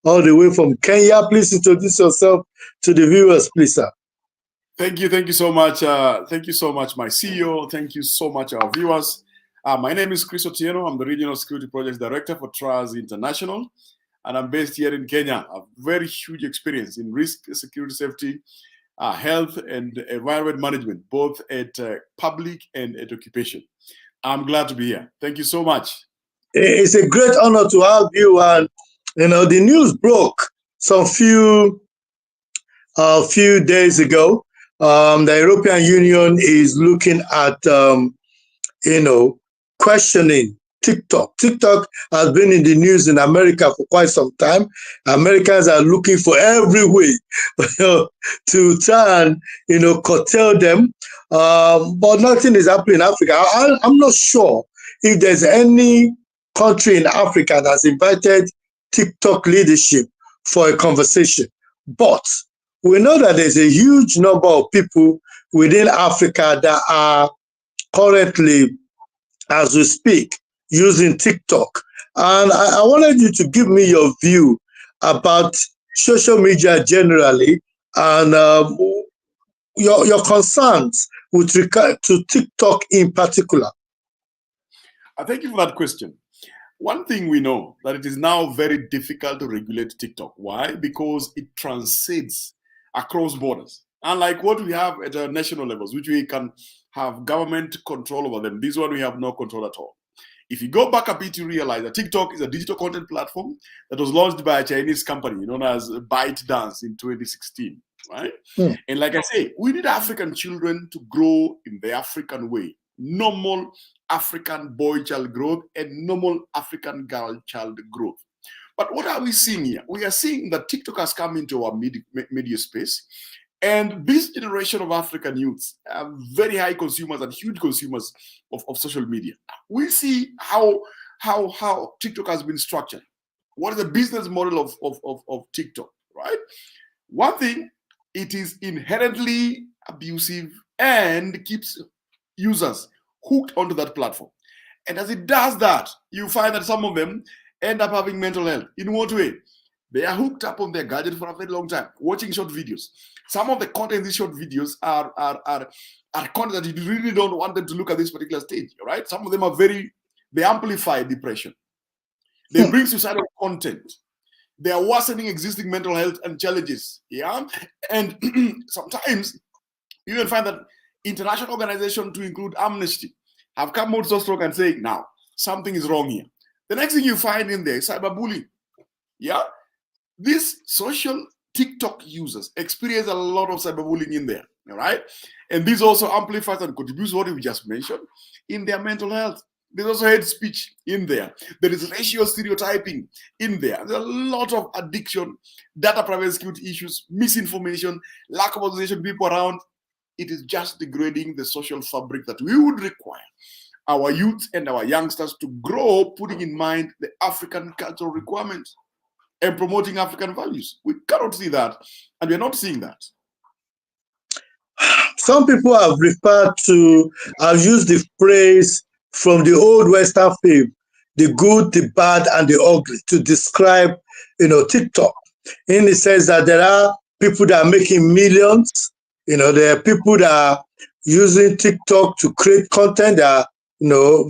all the way from Kenya. Please introduce yourself to the viewers, please, sir. Thank you so much. Thank you so much, my CEO. Thank you so much, our viewers. My name is Chris Otieno. I'm the Regional Security Projects Director for TRAS International, and I'm based here in Kenya. A very huge experience in risk, security, safety, health, and environment management, both at public and at occupation. I'm glad to be here. Thank you so much. It's a great honor to have you. And the news broke some few days ago. The European Union is looking at questioning TikTok. TikTok has been in the news in America for quite some time. Americans are looking for every way to try and curtail them, but nothing is happening in Africa. I'm not sure if there's any country in Africa that's invited TikTok leadership for a conversation. But we know that there's a huge number of people within Africa that are currently, as we speak, using TikTok. And I wanted you to give me your view about social media generally and your concerns with regard to TikTok in particular. Thank you for that question. One thing we know that it is now very difficult to regulate TikTok. Why? Because it transcends across borders. Unlike what we have at national levels, which we can have government control over them, this one we have no control at all. If you go back a bit, you realize that TikTok is a digital content platform that was launched by a Chinese company known as ByteDance in 2016, right? And like I say, we need African children to grow in the African way. Normal African boy-child growth and normal African girl-child growth. But what are we seeing here? We are seeing that TikTok has come into our media space, and this generation of African youths are very high consumers and huge consumers of social media. We see how TikTok has been structured. What is the business model of TikTok, right? One thing, it is inherently abusive and keeps users hooked onto that platform. And as it does that, you find that some of them end up having mental health. In what way? They are hooked up on their gadget for a very long time, watching short videos. Some of the content in these short videos are content that you really don't want them to look at this particular stage, right? Some of them they amplify depression. They bring suicidal content. They are worsening existing mental health and challenges, yeah? And sometimes you will find that international organizations, to include Amnesty, have come out so strong and saying, now, something is wrong here. The next thing you find in there is cyberbullying. Yeah? These social TikTok users experience a lot of cyberbullying in there, all right? And this also amplifies and contributes what we just mentioned in their mental health. There's also hate speech in there. There is racial stereotyping in there. There's a lot of addiction, data privacy security issues, misinformation, lack of organization, people around. It is just degrading the social fabric that we would require our youth and our youngsters to grow, putting in mind the African cultural requirements and promoting African values. We cannot see that, and we're not seeing that. Some people have used the phrase from the old Western film, the good, the bad, and the ugly, to describe, TikTok. In the sense that there are people that are making millions. There are people that are using TikTok to create content. There are,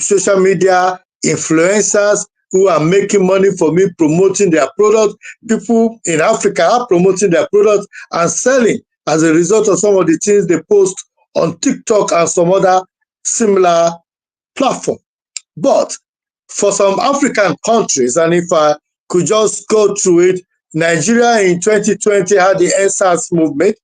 social media influencers who are making money for me promoting their product. People in Africa are promoting their products and selling as a result of some of the things they post on TikTok and some other similar platform. But for some African countries, and if I could just go through it, Nigeria in 2020 had the EndSARS movement,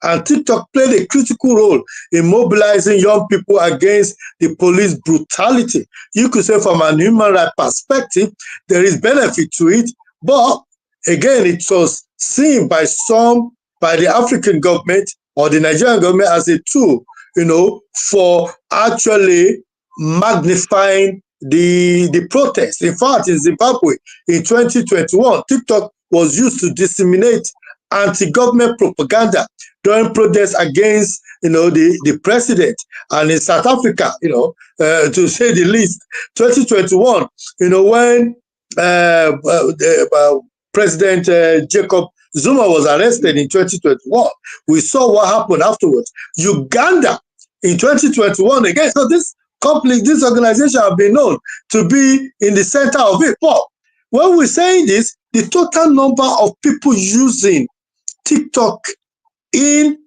and TikTok played a critical role in mobilizing young people against the police brutality. You could say from an human rights perspective, there is benefit to it, but again, it was seen by the African government or the Nigerian government as a tool, for actually magnifying the protest. In fact, in Zimbabwe in 2021, TikTok was used to disseminate anti-government propaganda during protests against, the president. And in South Africa, to say the least, 2021, when President Jacob Zuma was arrested in 2021. We saw what happened afterwards. Uganda in 2021 again. So this company, this organization have been known to be in the center of it. But when we're saying this, the total number of people using TikTok in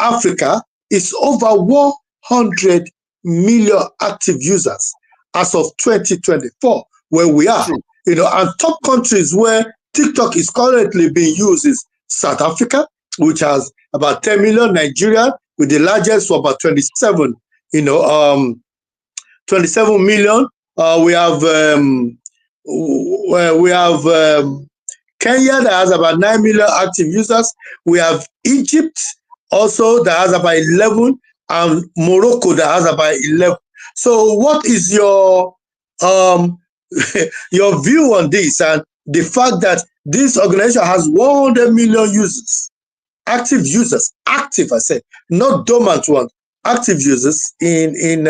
Africa is over 100 million active users as of 2024, where we are. True. And top countries where TikTok is currently being used is South Africa, which has about 10 million, Nigeria with the largest for about 27, 27 million. We have Kenya that has about 9 million active users. We have Egypt also that has about 11, and Morocco that has about 11. So what is your your view on this and the fact that this organization has 100 million users, active users, active, I said, not dormant ones, active users in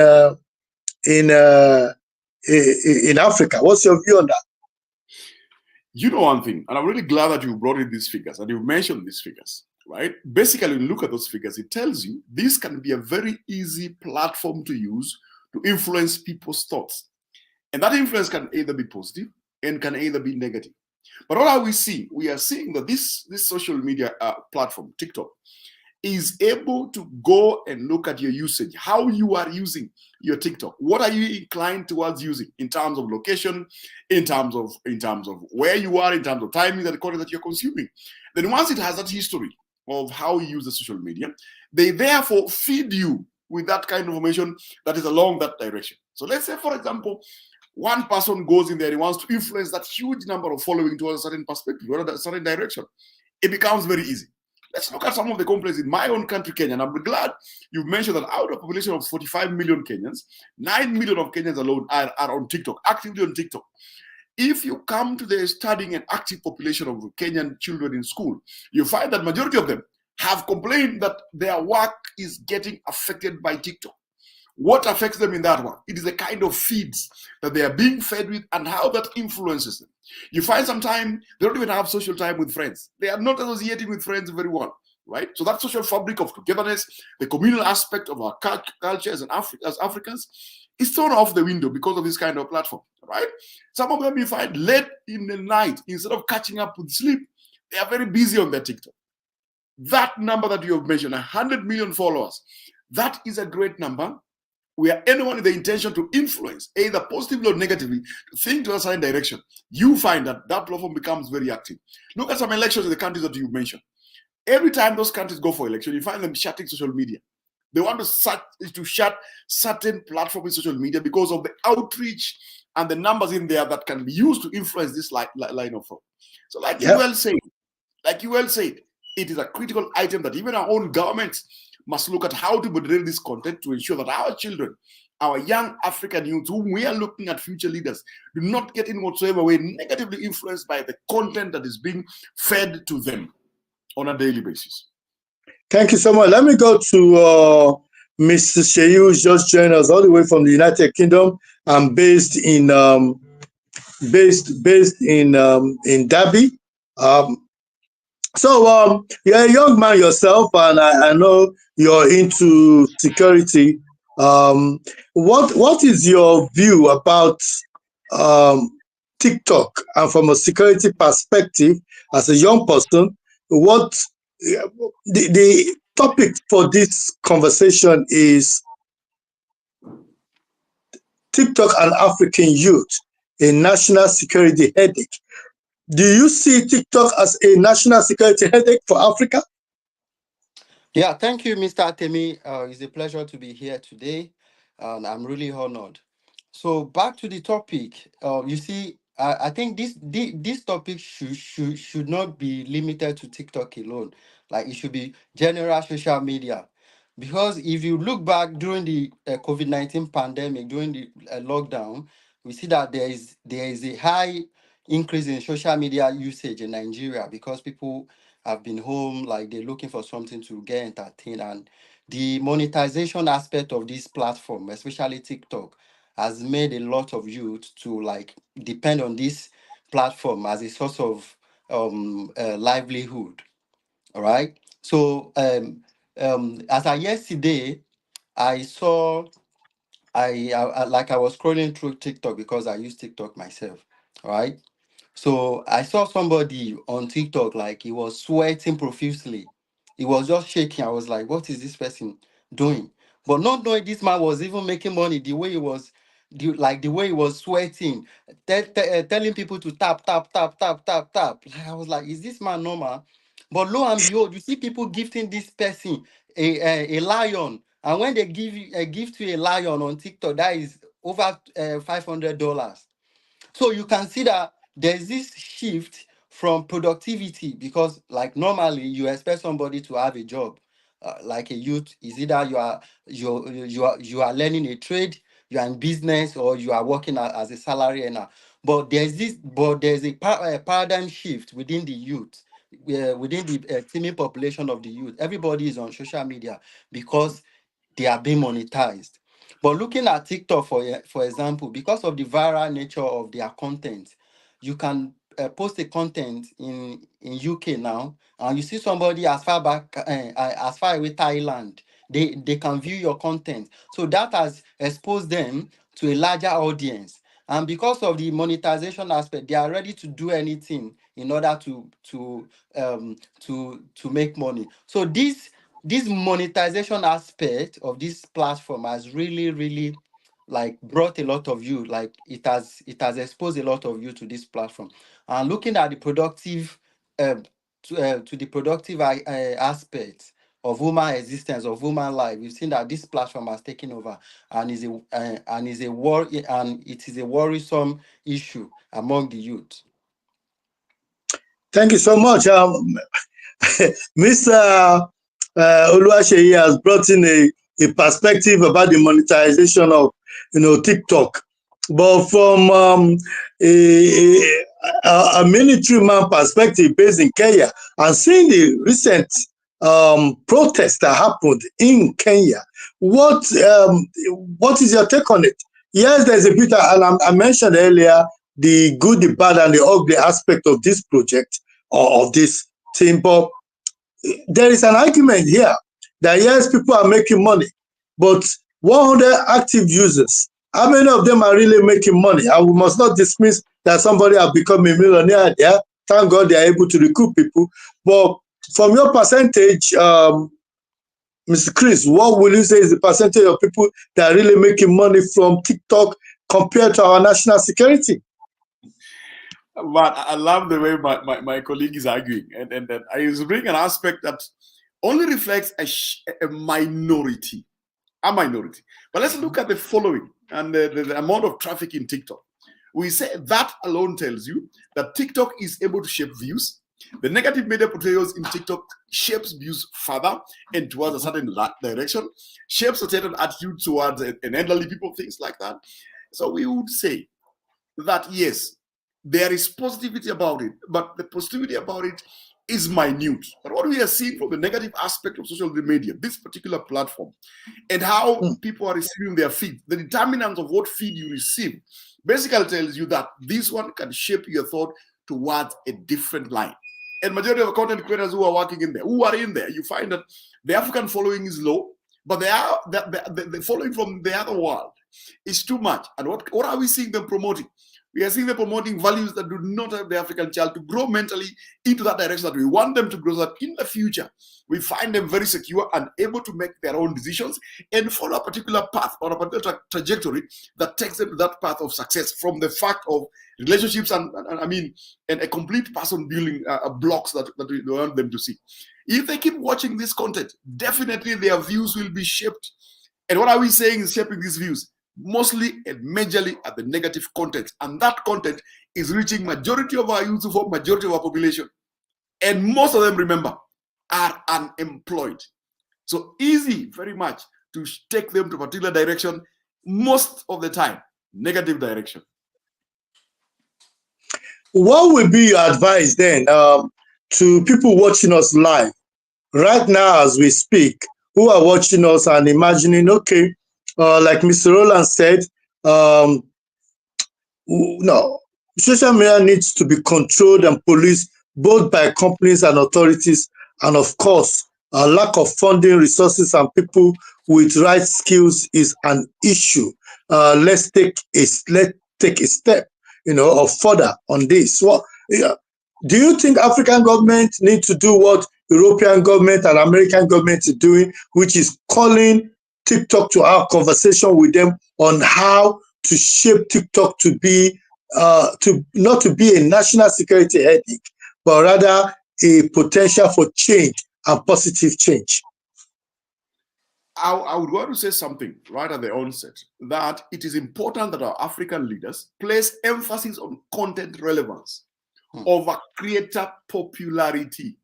Africa? What's your view on that? You know one thing, and I'm really glad that you brought in these figures and you mentioned these figures, right? Basically, when you look at those figures, it tells you this can be a very easy platform to use to influence people's thoughts. And that influence can either be positive and can either be negative. But what are we seeing? We are seeing that this social media platform, TikTok, is able to go and look at your usage, how you are using your TikTok. What are you inclined towards using in terms of location, in terms of where you are, in terms of timing, the content that you're consuming. Then once it has that history of how you use the social media, they therefore feed you with that kind of information that is along that direction. So let's say, for example, one person goes in there, he wants to influence that huge number of following towards a certain perspective or a certain direction. It becomes very easy. Let's look at some of the complaints in my own country, Kenya. And I'm glad you've mentioned that out of a population of 45 million Kenyans, 9 million of Kenyans alone are on TikTok, actively on TikTok. If you come to the studying and active population of Kenyan children in school, you find that majority of them have complained that their work is getting affected by TikTok. What affects them in that one? It is the kind of feeds that they are being fed with and how that influences them. You find sometimes they don't even have social time with friends. They are not associating with friends very well, right? So that social fabric of togetherness, the communal aspect of our culture as Africans is thrown off the window because of this kind of platform, right? Some of them you find late in the night, instead of catching up with sleep, they are very busy on their TikTok. That number that you have mentioned, 100 million followers, that is a great number. Where anyone with the intention to influence, either positively or negatively, to think to a certain direction, you find that that platform becomes very active. Look at some elections in the countries that you mentioned. Every time those countries go for election, you find them shutting social media. They want to shut certain platforms in social media because of the outreach and the numbers in there that can be used to influence this line of thought. So like you well said, it is a critical item that even our own governments must look at how to moderate this content to ensure that our children, our young African youth, whom we are looking at future leaders, do not get in whatsoever way negatively influenced by the content that is being fed to them on a daily basis. Thank you so much. Let me go to Mr. Sheyi, who's just joined us all the way from the United Kingdom. I'm based in Derby. So you're a young man yourself, and I know you're into security. What is your view about TikTok, and from a security perspective, as a young person, what the topic for this conversation is TikTok and African youth, a national security headache. Do you see TikTok as a national security headache for Africa? Yeah, thank you, Mr. Atemi. It's a pleasure to be here today, and I'm really honored. So back to the topic. You see, I think this topic should not be limited to TikTok alone. Like, it should be general social media, because if you look back during the COVID-19 pandemic, during the lockdown, we see that there is a high increase in social media usage in Nigeria because people have been home, like they're looking for something to get entertained, and the monetization aspect of this platform, especially TikTok, has made a lot of youth to like depend on this platform as a source of livelihood. All right. So as I yesterday, I saw like I was scrolling through TikTok because I use TikTok myself. All right. So I saw somebody on TikTok, like he was sweating profusely. He was just shaking. I was like, what is this person doing? But not knowing this man was even making money the way he was, the way he was sweating, telling people to tap, tap, tap, tap, tap, tap. Like, I was like, is this man normal? But lo and behold, you see people gifting this person a lion. And when they give you a gift to a lion on TikTok, that is over $500. So you can see that there's this shift from productivity, because like normally you expect somebody to have a job, like a youth is either you are learning a trade, you are in business, or you are working as a salary earner. But there's a paradigm shift within the youth, within the teeming population of the youth. Everybody is on social media because they are being monetized. But looking at TikTok, for example, because of the viral nature of their content, you can post a content in UK now, and you see somebody as far back, as far away Thailand. They can view your content, so that has exposed them to a larger audience. And because of the monetization aspect, they are ready to do anything in order to make money. So this monetization aspect of this platform has really like brought a lot of you, like it has exposed a lot of you to this platform. And looking at the productive to the productive aspect of human existence, of human life, we've seen that this platform has taken over and it is a worrisome issue among the youth. Thank you so much. Mr. Oluwaseyi has brought in a perspective about the monetization of TikTok, but from a military man perspective based in Kenya, and seeing the recent protest that happened in Kenya, what is your take on it? Yes, there's a bit, and I mentioned earlier the good, the bad, and the ugly aspect of this project or of this thing, but there is an argument here that yes, people are making money, but 100 active users, how many of them are really making money? And we must not dismiss that somebody has become a millionaire there. Thank God they are able to recruit people. But from your percentage, Mr. Chris, what will you say is the percentage of people that are really making money from TikTok compared to our national security? But I love the way my colleague is arguing, and that I is bring an aspect that only reflects a minority. But let's look at the following and the amount of traffic in TikTok. We say that alone tells you that TikTok is able to shape views. The negative media portrayals in TikTok shapes views further and towards a certain direction, shapes a certain attitude towards an elderly people, things like that. So we would say that yes, there is positivity about it, but the positivity about it is minute. But what we are seeing from the negative aspect of social media, this particular platform, and how people are receiving their feed, the determinant of what feed you receive basically tells you that this one can shape your thought towards a different line. And majority of content creators who are in there, you find that the African following is low, but the following from the other world is too much. And what are we seeing them promoting? We are seeing them promoting values that do not help the African child to grow mentally into that direction that we want them to grow, so that in the future, we find them very secure and able to make their own decisions and follow a particular path or a particular trajectory that takes them to that path of success, from the fact of relationships and a complete person building blocks that we want them to see. If they keep watching this content, definitely their views will be shaped. And what are we saying is shaping these views? Mostly and majorly at the negative content, and that content is reaching majority of our youth, for majority of our population, and most of them, remember, are unemployed. So easy very much to take them to a particular direction, most of the time negative direction. What would be your advice then to people watching us live right now as we speak, who are watching us and imagining, okay, like Mr. Roland said, no, social media needs to be controlled and policed both by companies and authorities, and of course, a lack of funding, resources, and people with right skills is an issue. Let's take a step, or further on this. Yeah, do you think African governments need to do what European government and American government is doing, which is calling TikTok to have conversation with them on how to shape TikTok to be to not to be a national security headache, but rather a potential for change and positive change? I would want to say something right at the onset, that it is important that our African leaders place emphasis on content relevance over creator popularity.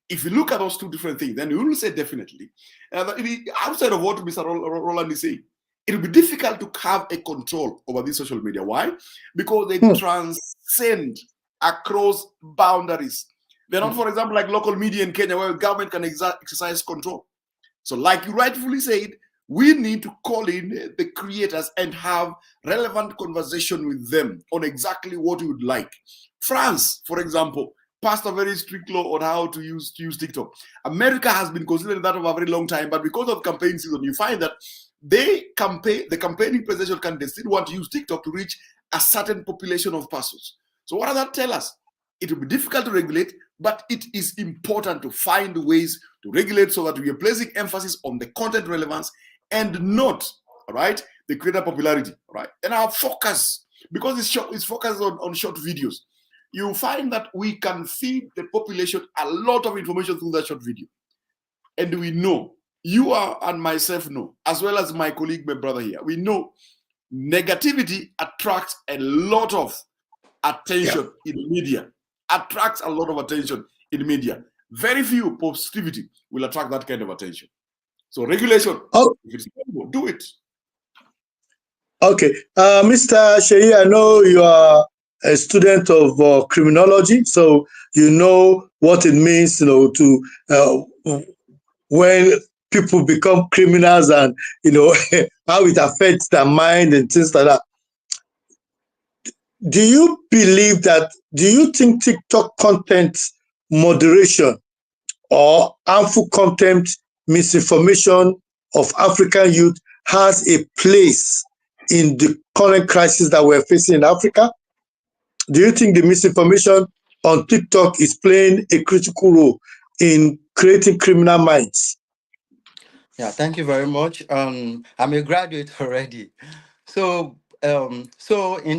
If you look at those two different things, then you will say definitely, outside of what Mr. Roland is saying, it will be difficult to have a control over these social media. Why? Because they transcend across boundaries. They're not, for example, like local media in Kenya, where government can exercise control. So, like you rightfully said, we need to call in the creators and have relevant conversation with them on exactly what we would like. France, for example, passed a very strict law on how to use TikTok. America has been considering that for a very long time, but because of campaign season, you find that the campaigning presidential candidates still want to use TikTok to reach a certain population of persons. So what does that tell us? It will be difficult to regulate, but it is important to find ways to regulate so that we are placing emphasis on the content relevance and not, all right, the creator popularity, all right? And our focus, because it's focused on short videos, you find that we can feed the population a lot of information through that short video. And we know, you are and myself know, as well as my colleague, my brother here, we know negativity attracts a lot of attention in media. Attracts a lot of attention in media. Very few positivity will attract that kind of attention. So regulation, if it's possible, do it. Okay, Mr. Sheyi, I know you are a student of criminology, so you know what it means, to when people become criminals and how it affects their mind and things like that. Do you think TikTok content moderation or harmful content misinformation of African youth has a place in the current crisis that we're facing in Africa? Do you think the misinformation on TikTok is playing a critical role in creating criminal minds? Yeah, thank you very much. I'm a graduate already. So in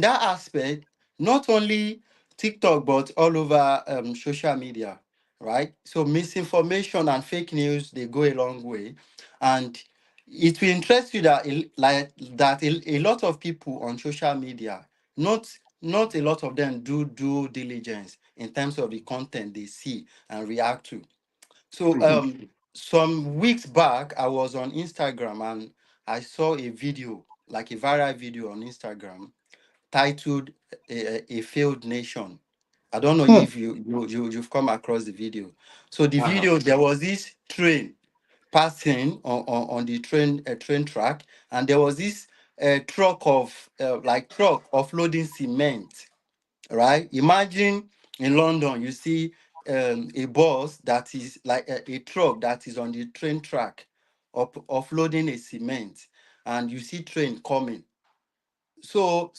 that aspect, not only TikTok, but all over social media, right? So misinformation and fake news, they go a long way. And it will interest you that a lot of people on social media, not a lot of them do due diligence in terms of the content they see and react to. So some weeks back, I was on Instagram and I saw a video, like a viral video on Instagram, titled "A Failed Nation." I don't know if you've come across the video. So the video, there was this train passing on the train track, and there was this truck offloading cement. Right? Imagine in London, you see a bus that is like a truck that is on the train track, offloading a cement, and you see train coming. So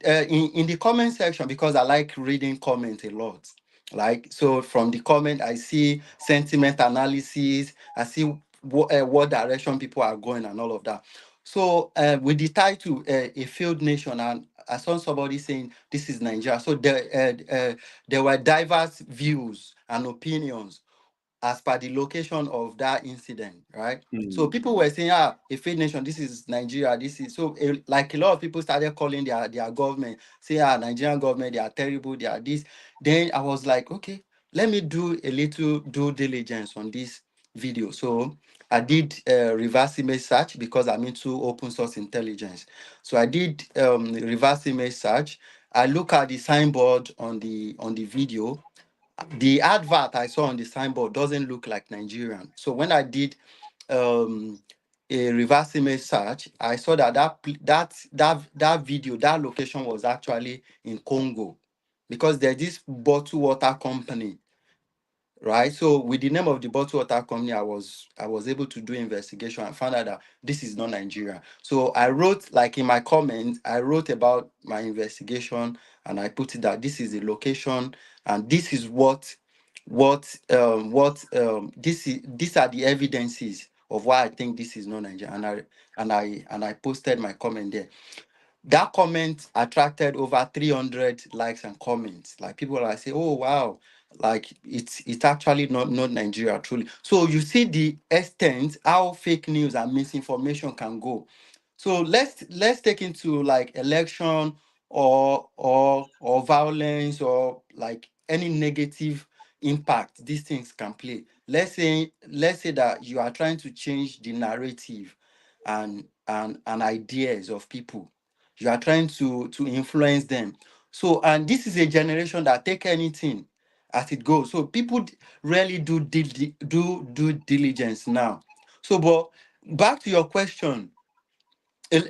in the comment section, because I like reading comments a lot, like, so from the comment I see sentiment analysis, I see what direction people are going and all of that. So with the title "A Failed Nation," and I saw somebody saying this is Nigeria. So there were diverse views and opinions as per the location of that incident, right? So people were saying, a failed nation, this is Nigeria, this is so like a lot of people started calling their government, saying, Nigerian government, they are terrible, they are this. Then I was like, okay, let me do a little due diligence on this video. So I did reverse image search because I'm into open source intelligence. So I did reverse image search. I look at the signboard on the video. The advert I saw on the signboard doesn't look like Nigerian. So when I did a reverse image search, I saw that video, that location was actually in Congo, because there's this bottled water company right? So with the name of the bottled water company, I was able to do investigation and found out that this is not Nigeria. So I wrote, like in my comment, I wrote about my investigation, and I put it that this is the location and this is these are the evidences of why I think this is not Nigeria. And I posted my comment there. That comment attracted over 300 likes and comments. Like people are say, "Oh wow, like it's actually not Nigeria truly." So you see the extent how fake news and misinformation can go. So let's take into like election or violence or like any negative impact these things can play. Let's say that you are trying to change the narrative and ideas of people. You are trying to influence them. So, and this is a generation that take anything as it goes. So people rarely do due diligence now. So, but back to your question,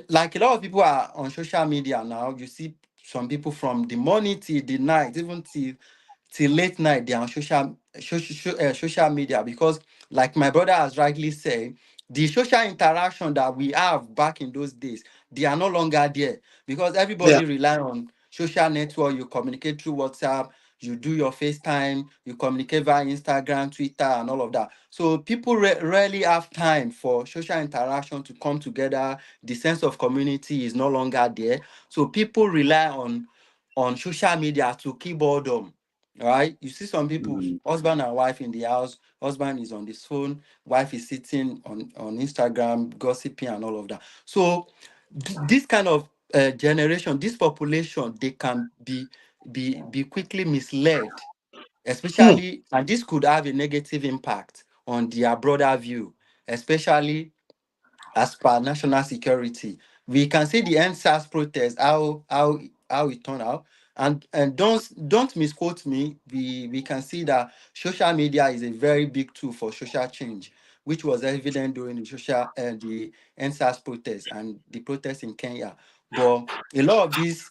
like a lot of people are on social media now. You see some people from the morning till the night, even till late night, they're on social media because, like my brother has rightly said, the social interaction that we have back in those days, they are no longer there because Yeah. everybody rely on social network. You communicate through WhatsApp, you do your FaceTime, you communicate via Instagram, Twitter, and all of that. So people rarely have time for social interaction to come together. The sense of community is no longer there. So people rely on social media to keep boredom. All right. You see some people, Mm. husband and wife in the house, husband is on his phone, wife is sitting on Instagram, gossiping and all of that. So this kind of generation, this population, they can be quickly misled, Hmm. especially, and this could have a negative impact on their broader view, especially as per national security. We can see the NSAS protest, how it turned out. And don't misquote me. We can see that social media is a very big tool for social change, which was evident during the NSAS protest and the protests in Kenya. But a lot of this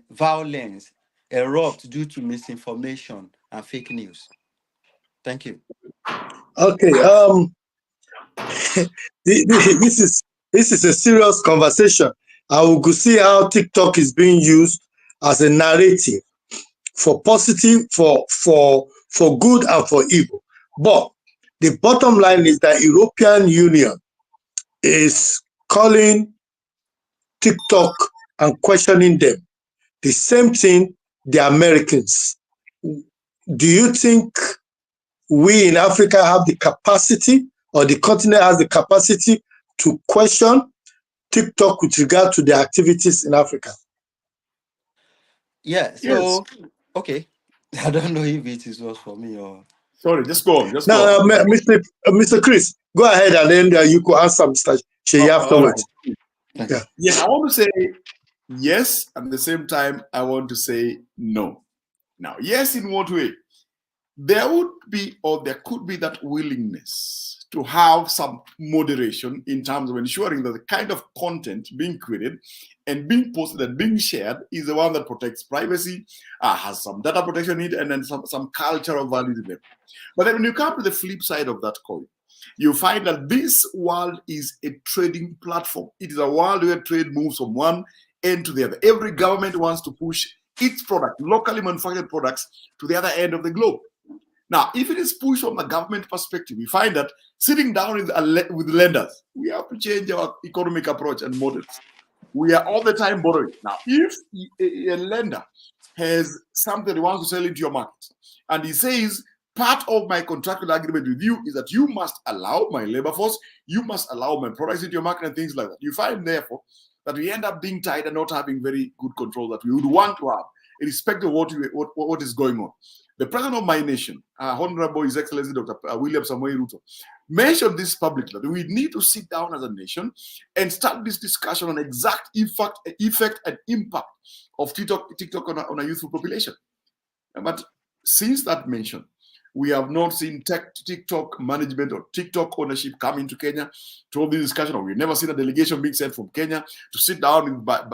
violence erupt due to misinformation and fake news. Thank you. Okay. This is a serious conversation. I will go see how TikTok is being used as a narrative for positive, for good and for evil. But the bottom line is that European Union is calling TikTok and questioning them. The same thing the Americans. Do you think we in Africa have the capacity, or the continent has the capacity to question TikTok with regard to the activities in Africa? Yeah, Yes. so okay. I don't know if it is was for me or Sorry, just go on. Just go Now, on. Mr. Chris, go ahead and then you could answer Mr. Sheyi All right. afterwards. okay. Yeah. Yes, I want to say yes. At the same time, I want to say no. Now, yes, in what way? There would be, or there could be, that willingness to have some moderation in terms of ensuring that the kind of content being created and being posted and being shared is the one that protects privacy, has some data protection in it, and then some cultural values in it. But then when you come to the flip side of that coin, you find that this world is a trading platform. It is a world where trade moves from one end to the other. Every government wants to push its product, locally manufactured products, to the other end of the globe. Now, if it is pushed from a government perspective, we find that sitting down with lenders, we have to change our economic approach and models. We are all the time borrowing. Now, if a lender has something he wants to sell into your market, and he says, part of my contractual agreement with you is that you must allow my labor force, you must allow my products into your market and things like that. You find, therefore, that we end up being tied and not having very good control that we would want to have, irrespective of what is going on. The president of my nation, Honorable His Excellency Dr. William Samoei Ruto, mentioned this publicly, that we need to sit down as a nation and start this discussion on exact effect and impact of TikTok on a youthful population. But since that mention, We have not seen TikTok management or TikTok ownership come into Kenya to all this discussion, or we've never seen a delegation being sent from Kenya to sit down and bite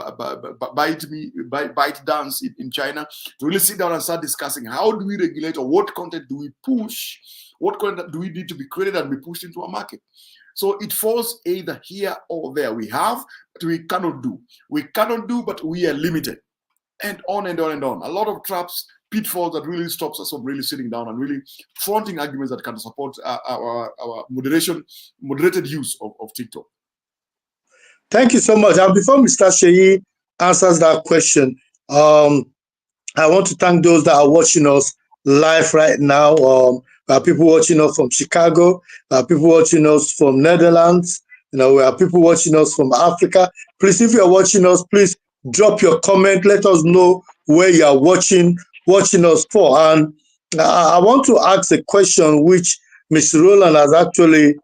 dance in China, to really sit down and start discussing how do we regulate, or what content do we push, what content do we need to be created and be pushed into a market. So it falls either here or there. We have, but we cannot do. We cannot do, but we are limited. And on and on and on. A lot of traps, pitfalls that really stops us from really sitting down and really fronting arguments that can support our moderated use of TikTok. Thank you so much. And before Mr. Sheyi answers that question, I want to thank those that are watching us live right now. We have people watching us from Chicago. We have people watching us from Netherlands. We have people watching us from Africa. Please, if you are watching us, please drop your comment. Let us know where you are watching us for. And I want to ask a question which Mr. Roland has actually,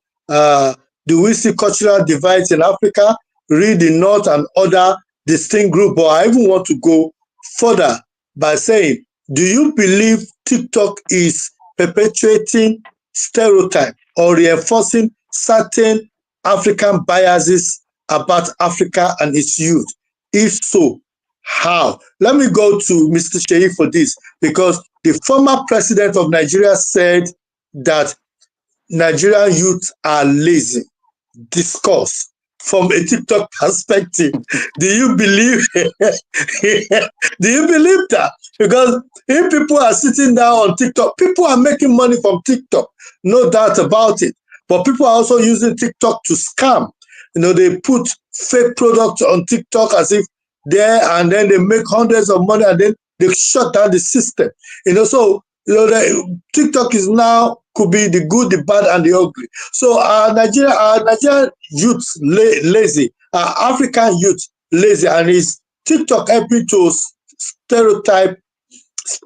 do we see cultural divides in Africa? Read the North and other distinct group. But I even want to go further by saying, do you believe TikTok is perpetuating stereotype or reinforcing certain African biases about Africa and its youth? If so, how? Let me go to Mr. Sheyi for this, because the former president of Nigeria said that Nigerian youth are lazy. Discuss from a TikTok perspective. Do you believe that? Because if people are sitting down on TikTok, people are making money from TikTok, no doubt about it. But people are also using TikTok to scam. They put fake products on TikTok as if there, and then they make hundreds of money, and then they shut down the system. So TikTok is now could be the good, the bad, and the ugly. So Nigerian youth lazy, African youth lazy, and is TikTok helping to stereotype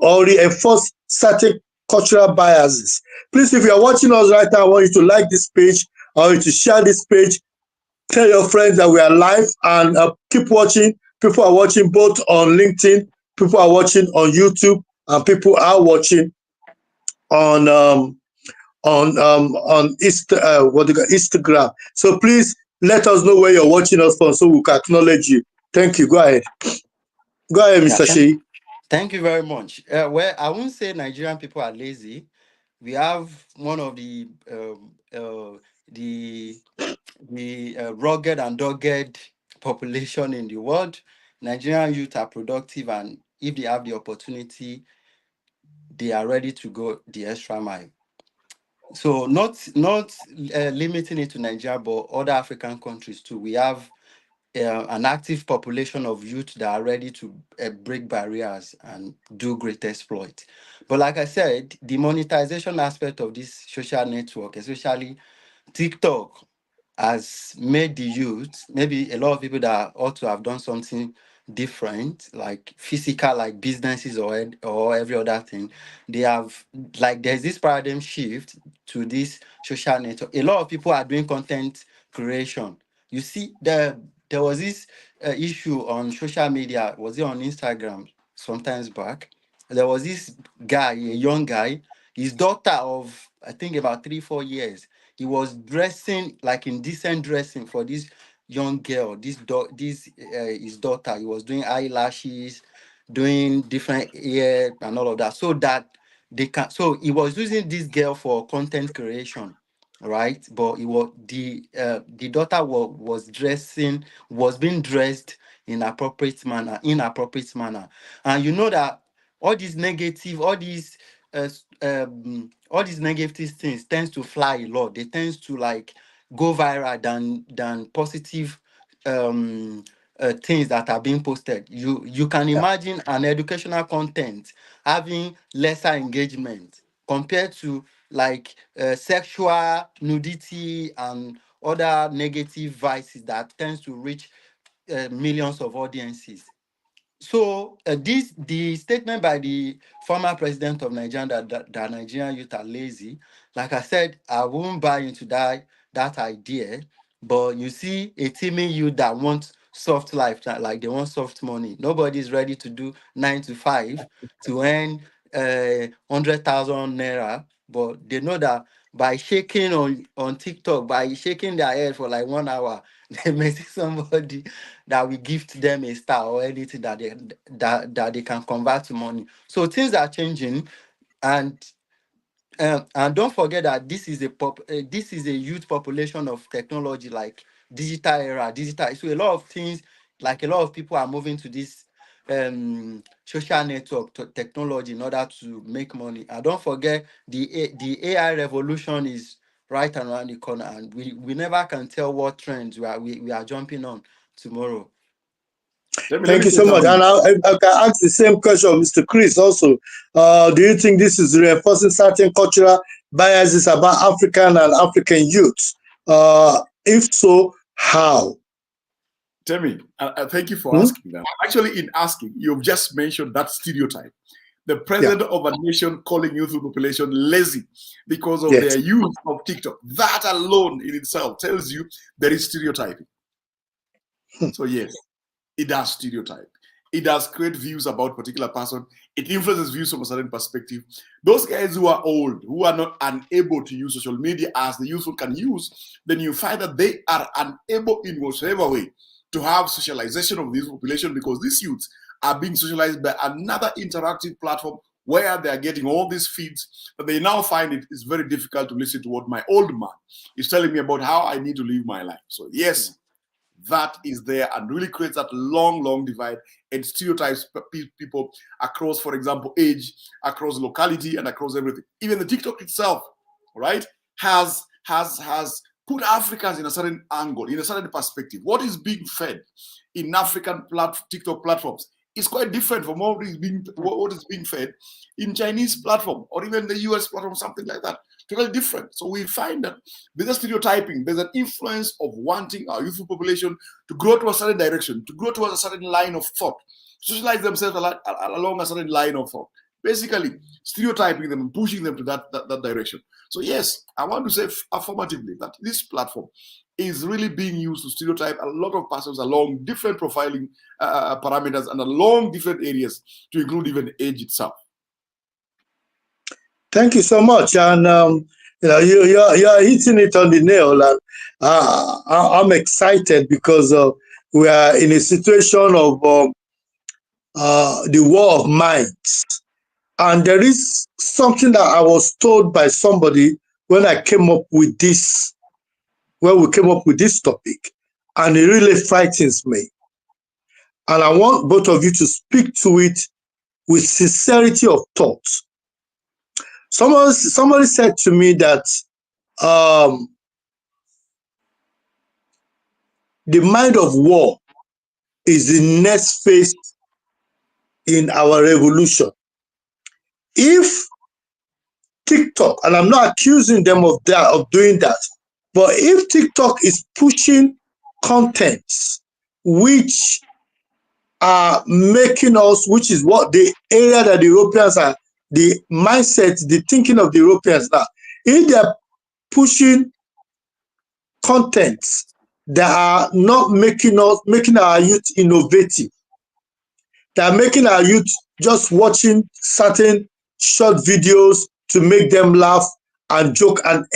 or reinforce certain cultural biases? Please, if you are watching us right now, I want you to like this page. I want you to share this page. Tell your friends that we are live, and keep watching. People are watching both on LinkedIn, people are watching on YouTube, and people are watching on Instagram. So please let us know where you're watching us from so we can acknowledge you. Thank you. Go ahead. Go ahead, Mr. Sheyi. Thank you very much. Well, I won't say Nigerian people are lazy. We have one of the rugged and dogged population in the world. Nigerian youth are productive, and if they have the opportunity, they are ready to go the extra mile. So not limiting it to Nigeria, but other African countries too. We have an active population of youth that are ready to break barriers and do great exploit. But like I said, the monetization aspect of this social network, especially TikTok, has made the youth, maybe a lot of people that ought to have done something different, like physical, like businesses or every other thing, they have, like, there's this paradigm shift to this social network. A lot of people are doing content creation. You see, there was this issue on social media. Was it on Instagram sometimes back? There was this guy, a young guy, his daughter of, I think, about 3-4 years. He was dressing like indecent dressing for this young girl, his daughter. He was doing eyelashes, doing different hair and all of that, so that they can. So he was using this girl for content creation, right? But it was the daughter was being dressed in inappropriate manner, and you know that all these negative things tends to fly a lot. They tends to like go viral than positive things that are being posted. You can imagine an educational content having lesser engagement compared to like sexual nudity and other negative vices that tends to reach millions of audiences. So the statement by the former president of Nigeria that Nigerian youth are lazy, like I said, I won't buy into that idea. But you see a teeming youth that wants soft life, like they want soft money. Nobody's ready to do 9 to 5 to earn 100,000 naira but they know that by shaking on TikTok, by shaking their head for like 1 hour, they may see somebody that will gift them a star or anything that they can convert to money. So things are changing, and and don't forget that this is a youth population of technology, like digital era, digital. So a lot of things, like a lot of people are moving to this social network technology in order to make money. And don't forget the AI revolution is right around the corner, and we never can tell what trends we are jumping on tomorrow. Let Thank me you say so much. And something. I can ask the same question of Mr. Chris also. Do you think this is reinforcing certain cultural biases about African and African youths? If so, how? Tell thank you for Hmm? asking that. Actually, in asking, you've just mentioned that stereotype. The Yeah, president of a nation calling youthful population lazy because of yes. their use of TikTok. That alone in itself tells you there is stereotyping. Hmm. So yes, it does stereotype. It does create views about a particular person. It influences views from a certain perspective. Those guys who are old, who are not unable to use social media as the youthful can use, then you find that they are unable in whatever way to have socialization of this population, because these youths are being socialized by another interactive platform where they are getting all these feeds, but they now find it is very difficult to listen to what my old man is telling me about how I need to live my life. So yes, that is there and really creates that long divide and stereotypes people across, for example, age, across locality, and across everything. Even the TikTok itself, right, has put Africans in a certain angle, in a certain perspective. What is being fed in African TikTok platforms is quite different from what is being fed in Chinese platform or even the US platform, something like that. Totally different. So we find that there's a stereotyping, there's an influence of wanting our youthful population to grow to a certain direction, to grow towards a certain line of thought, socialize themselves along a certain line of thought. Basically, stereotyping them and pushing them to that direction. So yes, I want to say affirmatively that this platform is really being used to stereotype a lot of persons along different profiling parameters and along different areas, to include even age itself. Thank you so much. And you're hitting it on the nail. And I'm excited because we are in a situation of the war of minds. And there is something that I was told by somebody when I came up with this, when we came up with this topic, and it really frightens me. And I want both of you to speak to it with sincerity of thought. Somebody said to me that um, the mind of war is the next phase in our revolution. If TikTok, and I'm not accusing them of doing that, but if TikTok is pushing contents which are making us, which is what the area that the Europeans are, the mindset, the thinking of the Europeans now, if they're pushing contents that are not making our youth innovative, that are making our youth just watching certain short videos to make them laugh and joke and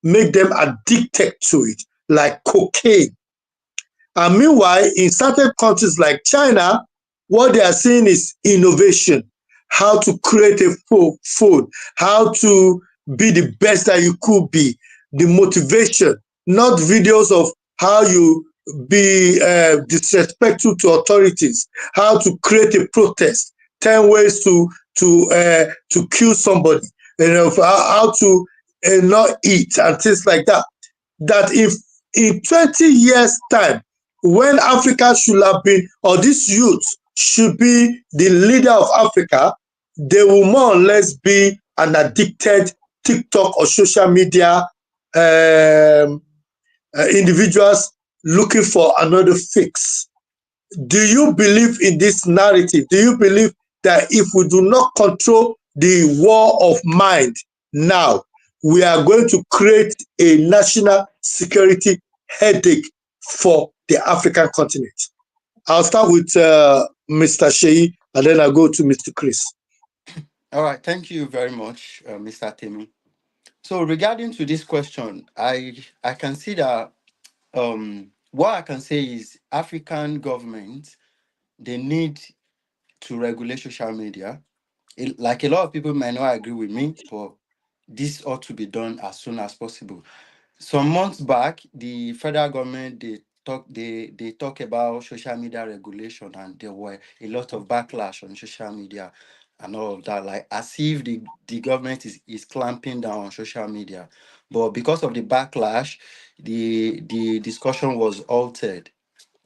make them addicted to it, like cocaine. And meanwhile, in certain countries like China, what they are seeing is innovation, how to create a food, how to be the best that you could be, the motivation, not videos of how you be disrespectful to authorities, how to create a protest, 10 ways to kill somebody, how to not eat and things like that. That if in 20 years' time, when Africa should have been, or this youth should be the leader of Africa, they will more or less be an addicted TikTok or social media individuals looking for another fix. Do you believe in this narrative? Do you believe that if we do not control the war of mind now, we are going to create a national security headache for the African continent? I'll start with Mr. Sheyi, and then I'll go to Mr. Chris. All right, thank you very much, Mr. Temi. So regarding to this question, I can see that what I can say is African governments, they need to regulate social media. Like a lot of people might not agree with me, but this ought to be done as soon as possible. Some months back, the federal government they talk about social media regulation, and there were a lot of backlash on social media and all of that, like as if the government is clamping down on social media. But because of the backlash, the discussion was altered,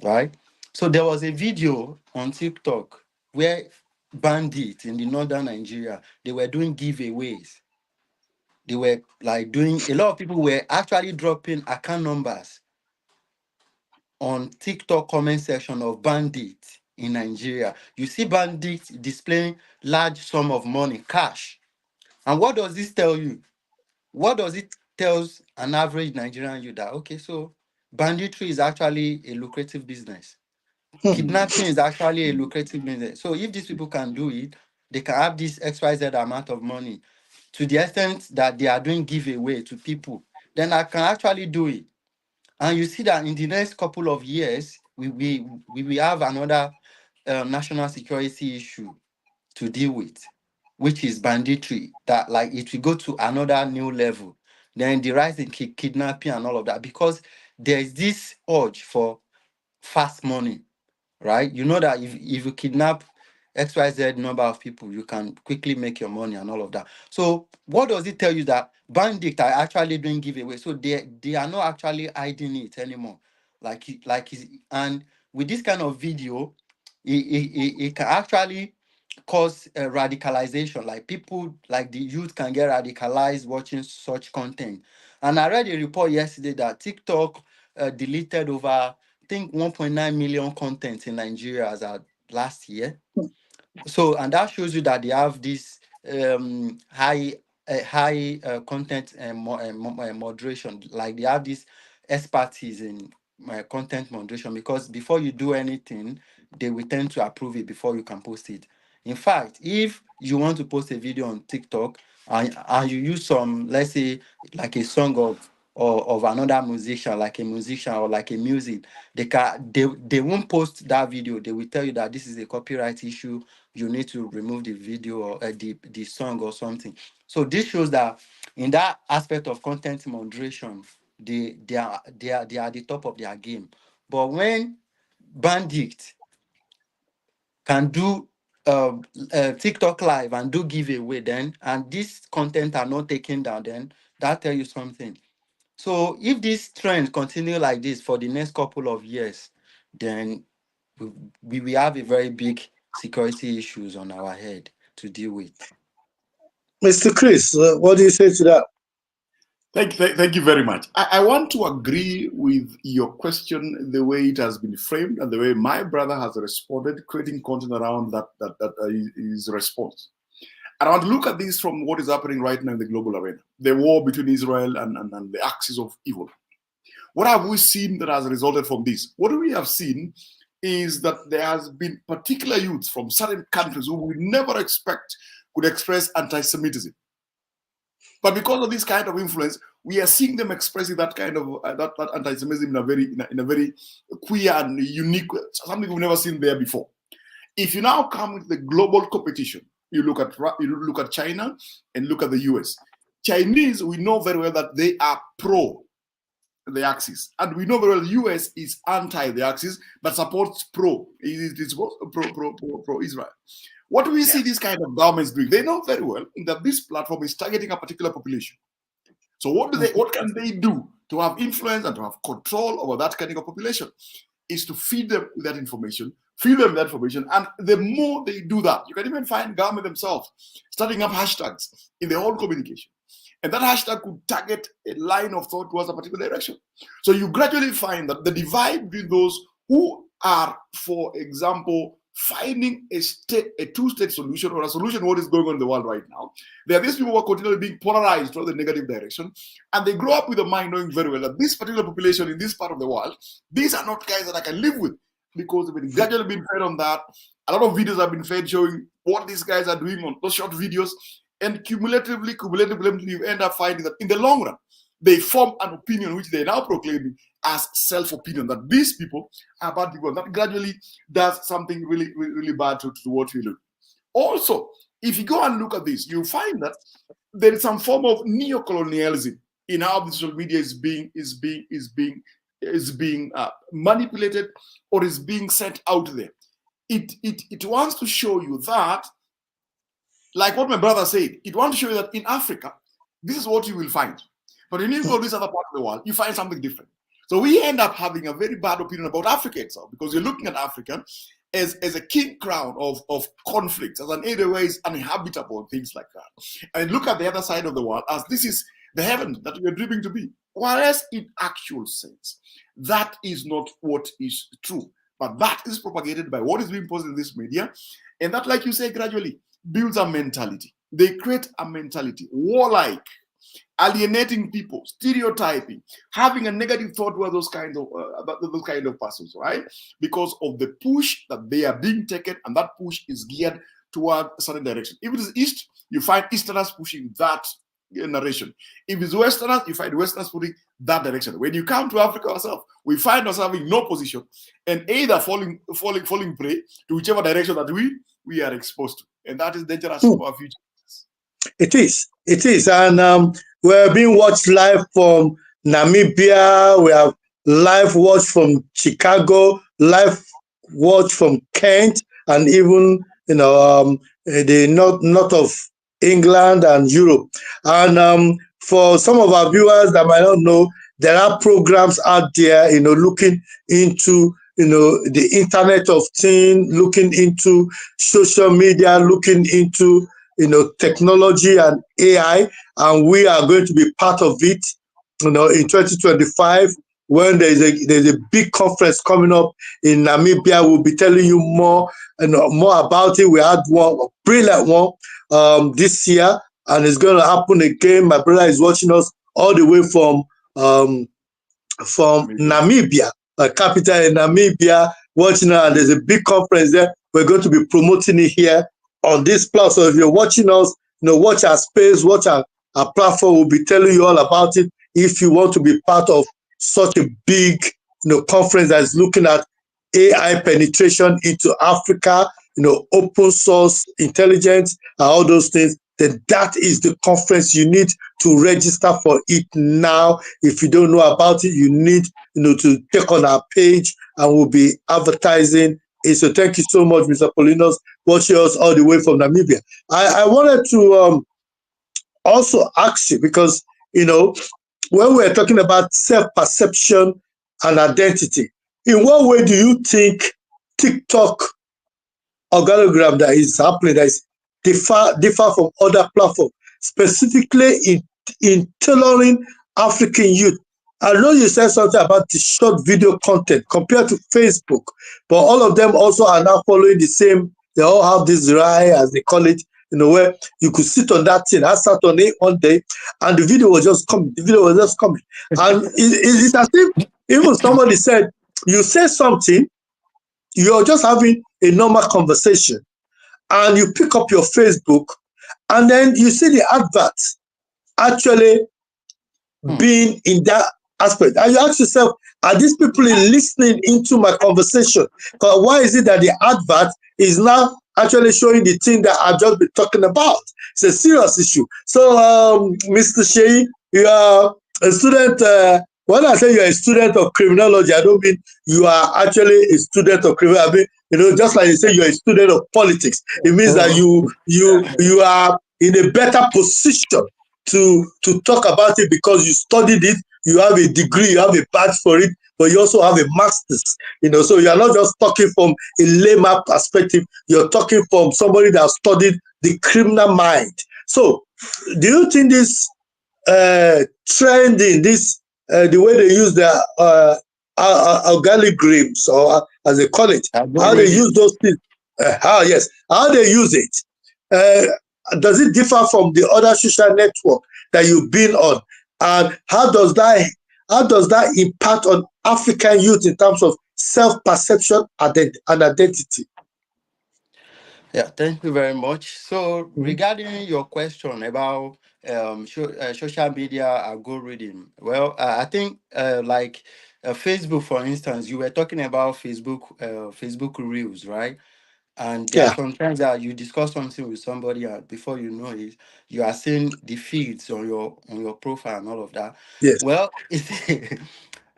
right? So there was a video on TikTok where bandits in the northern Nigeria, they were doing giveaways. They were like doing, a lot of people were actually dropping account numbers on TikTok comment section of bandits in Nigeria. You see bandits displaying large sum of money, cash. And what does this tell you? What does it tells an average Nigerian you that, okay, so banditry is actually a lucrative business. Kidnapping is actually a lucrative business. So if these people can do it, they can have this XYZ amount of money to the extent that they are doing giveaway to people, then I can actually do it. And you see that in the next couple of years, we will have another national security issue to deal with, which is banditry. That like it will go to another new level. Then the rise in kidnapping and all of that, because there is this urge for fast money, right? You know that if you kidnap XYZ number of people, you can quickly make your money and all of that. So what does it tell you? That bandits are actually doing giveaway. So they are not actually hiding it anymore. And with this kind of video, it can actually cause radicalization. Like people, like the youth can get radicalized watching such content. And I read a report yesterday that TikTok deleted over, I think, 1.9 million content in Nigeria as at last year. So, and that shows you that they have this high content and moderation. Like they have this expertise in content moderation, because before you do anything, they will tend to approve it before you can post it. In fact, if you want to post a video on TikTok and you use some, let's say, like a song of another musician, like a musician or like a music, they won't post that video. They will tell you that this is a copyright issue. You need to remove the video or the song or something. So this shows that in that aspect of content moderation, they are at the top of their game. But when bandits can do TikTok live and do giveaway, then and this content are not taken down, then that tell you something. So if this trend continue like this for the next couple of years, then we will have a very big security issues on our head to deal with. Mr. Chris, what do you say to that? Thank you very much. I want to agree with your question, the way it has been framed and the way my brother has responded, creating content around his response. And I want to look at this from what is happening right now in the global arena, the war between Israel and the axis of evil. What have we seen that has resulted from this? What we have seen is that there has been particular youths from certain countries who we never expect could express anti-Semitism. But because of this kind of influence, we are seeing them expressing that kind of that anti-Semitism in a very queer and unique way, something we've never seen there before. If you now come with the global competition, you look at China and look at the US. Chinese, we know very well that they are pro the Axis, and we know very well the US is anti the Axis but supports pro. It is pro Israel. What do we see these kind of governments doing? They know very well that this platform is targeting a particular population. So what can they do to have influence and to have control over that kind of population? Is to feed them with that information, and the more they do that, you can even find government themselves starting up hashtags in their own communication. And that hashtag could target a line of thought towards a particular direction. So you gradually find that the divide between those who are, for example, finding a two-state solution or a solution to what is going on in the world right now. There are these people who are continually being polarized toward the negative direction, and they grow up with a mind knowing very well that this particular population in this part of the world, these are not guys that I can live with, because they've been gradually been fed on that. A lot of videos have been fed showing what these guys are doing on those short videos, and cumulatively, you end up finding that in the long run, they form an opinion which they now proclaiming as self-opinion, that these people are bad people. That gradually does something really, really bad to what we look. Also, if you go and look at this, you find that there is some form of neo-colonialism in how the social media is being manipulated or is being sent out there. It wants to show you that, like what my brother said, it wants to show you that in Africa, this is what you will find. But when you go to this other part of the world, you find something different. So we end up having a very bad opinion about Africa itself, because you're looking at Africa as a king crown of conflict, as an area where it's uninhabitable and things like that. And look at the other side of the world as this is the heaven that we're dreaming to be. Whereas in actual sense, that is not what is true. But that is propagated by what is being posted in this media. And that, like you say, gradually builds a mentality. They create a mentality, warlike, alienating people, stereotyping, having a negative thought about those kind of persons, right? Because of the push that they are being taken, and that push is geared toward a certain direction. If it is East, you find Easterners pushing that narration. If it's Westerners, you find Westerners pushing that direction. When you come to Africa ourselves, we find ourselves having no position and either falling prey to whichever direction that we are exposed to, and that is dangerous for our future. It is, and we're being watched live from Namibia. We have live watch from Chicago, live watch from Kent, and even the north of England and Europe. And for some of our viewers that might not know, there are programs out there, looking into the Internet of Things, looking into social media, looking into technology and AI, and we are going to be part of it, in 2025, when there's a big conference coming up in Namibia. We'll be telling you more about it. We had one, a brilliant one, this year, and it's going to happen again. My brother is watching us all the way from Namibia, a capital in Namibia, watching us, and there's a big conference there. We're going to be promoting it here on this platform. So if you're watching us, watch our space, watch our platform. We'll be telling you all about it if you want to be part of such a big conference that's looking at AI penetration into Africa, open source intelligence and all those things. Then that is the conference. You need to register for it now. If you don't know about it, you need to check on our page, and we'll be advertising. So thank you so much, Mr. Paulinus, watching us all the way from Namibia. I wanted to also ask you, because when we're talking about self-perception and identity, in what way do you think TikTok organogram that is happening, that is differ from other platforms, specifically in tailoring African youth? I know you said something about the short video content compared to Facebook, but all of them also are now following the same. They all have this RAI, as they call it, where you could sit on that thing. I sat on it one day, and the video was just coming. And it's as if even somebody said, you say something, you're just having a normal conversation, and you pick up your Facebook, and then you see the adverts actually being in that aspect. And you ask yourself, are these people listening into my conversation? Because why is it that the advert is now actually showing the thing that I've just been talking about? It's a serious issue. So, Mr. Shei, you are a student. When I say you're a student of criminology, I don't mean you are actually a student of criminology. I mean, just like you say you're a student of politics. It means that you are in a better position to talk about it because you studied it. You have a degree, you have a badge for it, but you also have a master's. So you're not just talking from a layman perspective. You're talking from somebody that studied the criminal mind. So, do you think this trending, this the way they use their algorithms, or as they call it, how they use those things? How they use it? Does it differ from the other social network that you've been on? And how does that impact on African youth in terms of self-perception and identity? Yeah, thank you very much. So, regarding your question about social media algorithm, well, I think Facebook, for instance, you were talking about Facebook Reels, right? And there are Yeah. sometimes that you discuss something with somebody, and before you know it, you are seeing the feeds on your profile and all of that. Yes. Well, it's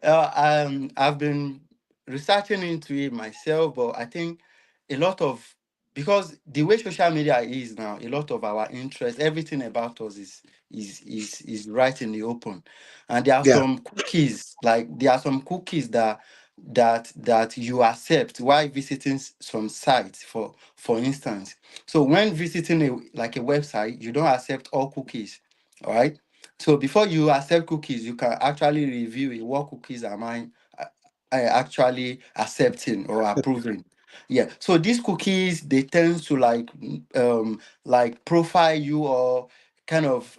I've been researching into it myself, but I think a lot of, because the way social media is now, a lot of our interest, everything about us is right in the open, and there are Yeah. some cookies, that you accept while visiting some sites, for instance. So when visiting a website, you don't accept all cookies. All right. So before you accept cookies, you can actually review it. What cookies am I actually accepting or approving? Yeah. So these cookies, they tend to like profile you, or kind of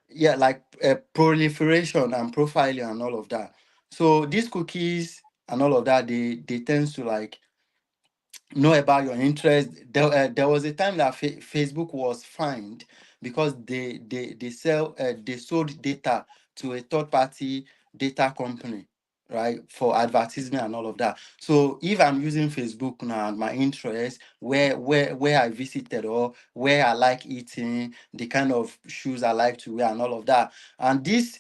yeah, like proliferation and profiling and all of that. So these cookies and all of that, they tend to like know about your interest. There was a time that Facebook was fined because they sold data to a third party data company, right, for advertisement and all of that. So if I'm using Facebook now and my interest, where I visited, or where I like eating, the kind of shoes I like to wear and all of that, and this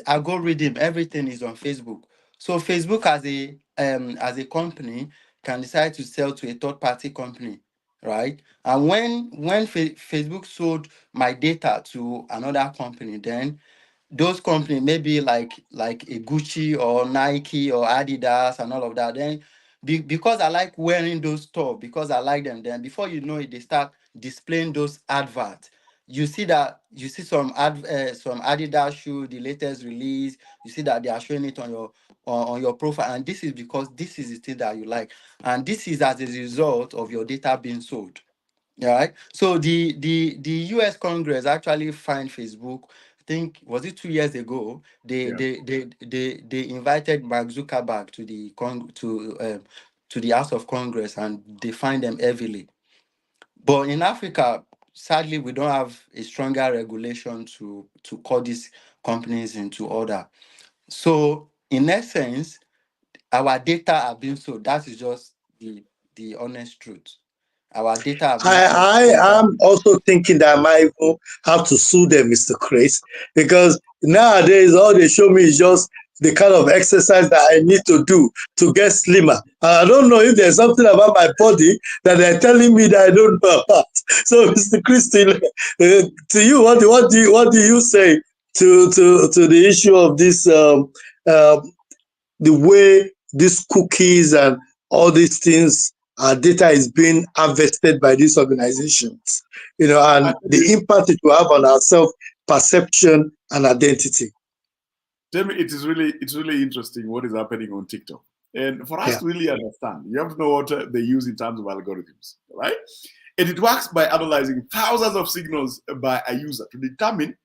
algorithm, everything is on Facebook. So Facebook as a company can decide to sell to a third party company, right? And when Facebook sold my data to another company, then those companies, maybe like a Gucci or Nike or Adidas and all of that, then because I like wearing those stuff, because I like them, then before you know it, they start displaying those adverts. You see some Adidas shoe, the latest release. You see that they are showing it on your profile, and this is because this is the thing that you like, and this is as a result of your data being sold. Yeah, right. So the U.S. Congress actually fined Facebook. I think, was it 2 years ago? Yeah. They invited Mark Zuckerberg to the House of Congress, and they fined them heavily. But in Africa, sadly, we don't have a stronger regulation to call these companies into order. So in essence, our data are being sold. That is just the honest truth. Our data are being sold. I am also thinking that I might even have to sue them, Mr. Chris, because nowadays all they show me is just the kind of exercise that I need to do to get slimmer. I don't know if there's something about my body that they're telling me that I don't know about. So, Mr. Christine, to you, what do you say to the issue of this um, the way these cookies and all these things, data is being harvested by these organizations, I and tell the you, impact it will have on our self perception and identity. tell me, it's really interesting what is happening on TikTok. And for us Yeah. to really understand, you have to know what they use in terms of algorithms, right? And it works by analyzing thousands of signals by a user to determine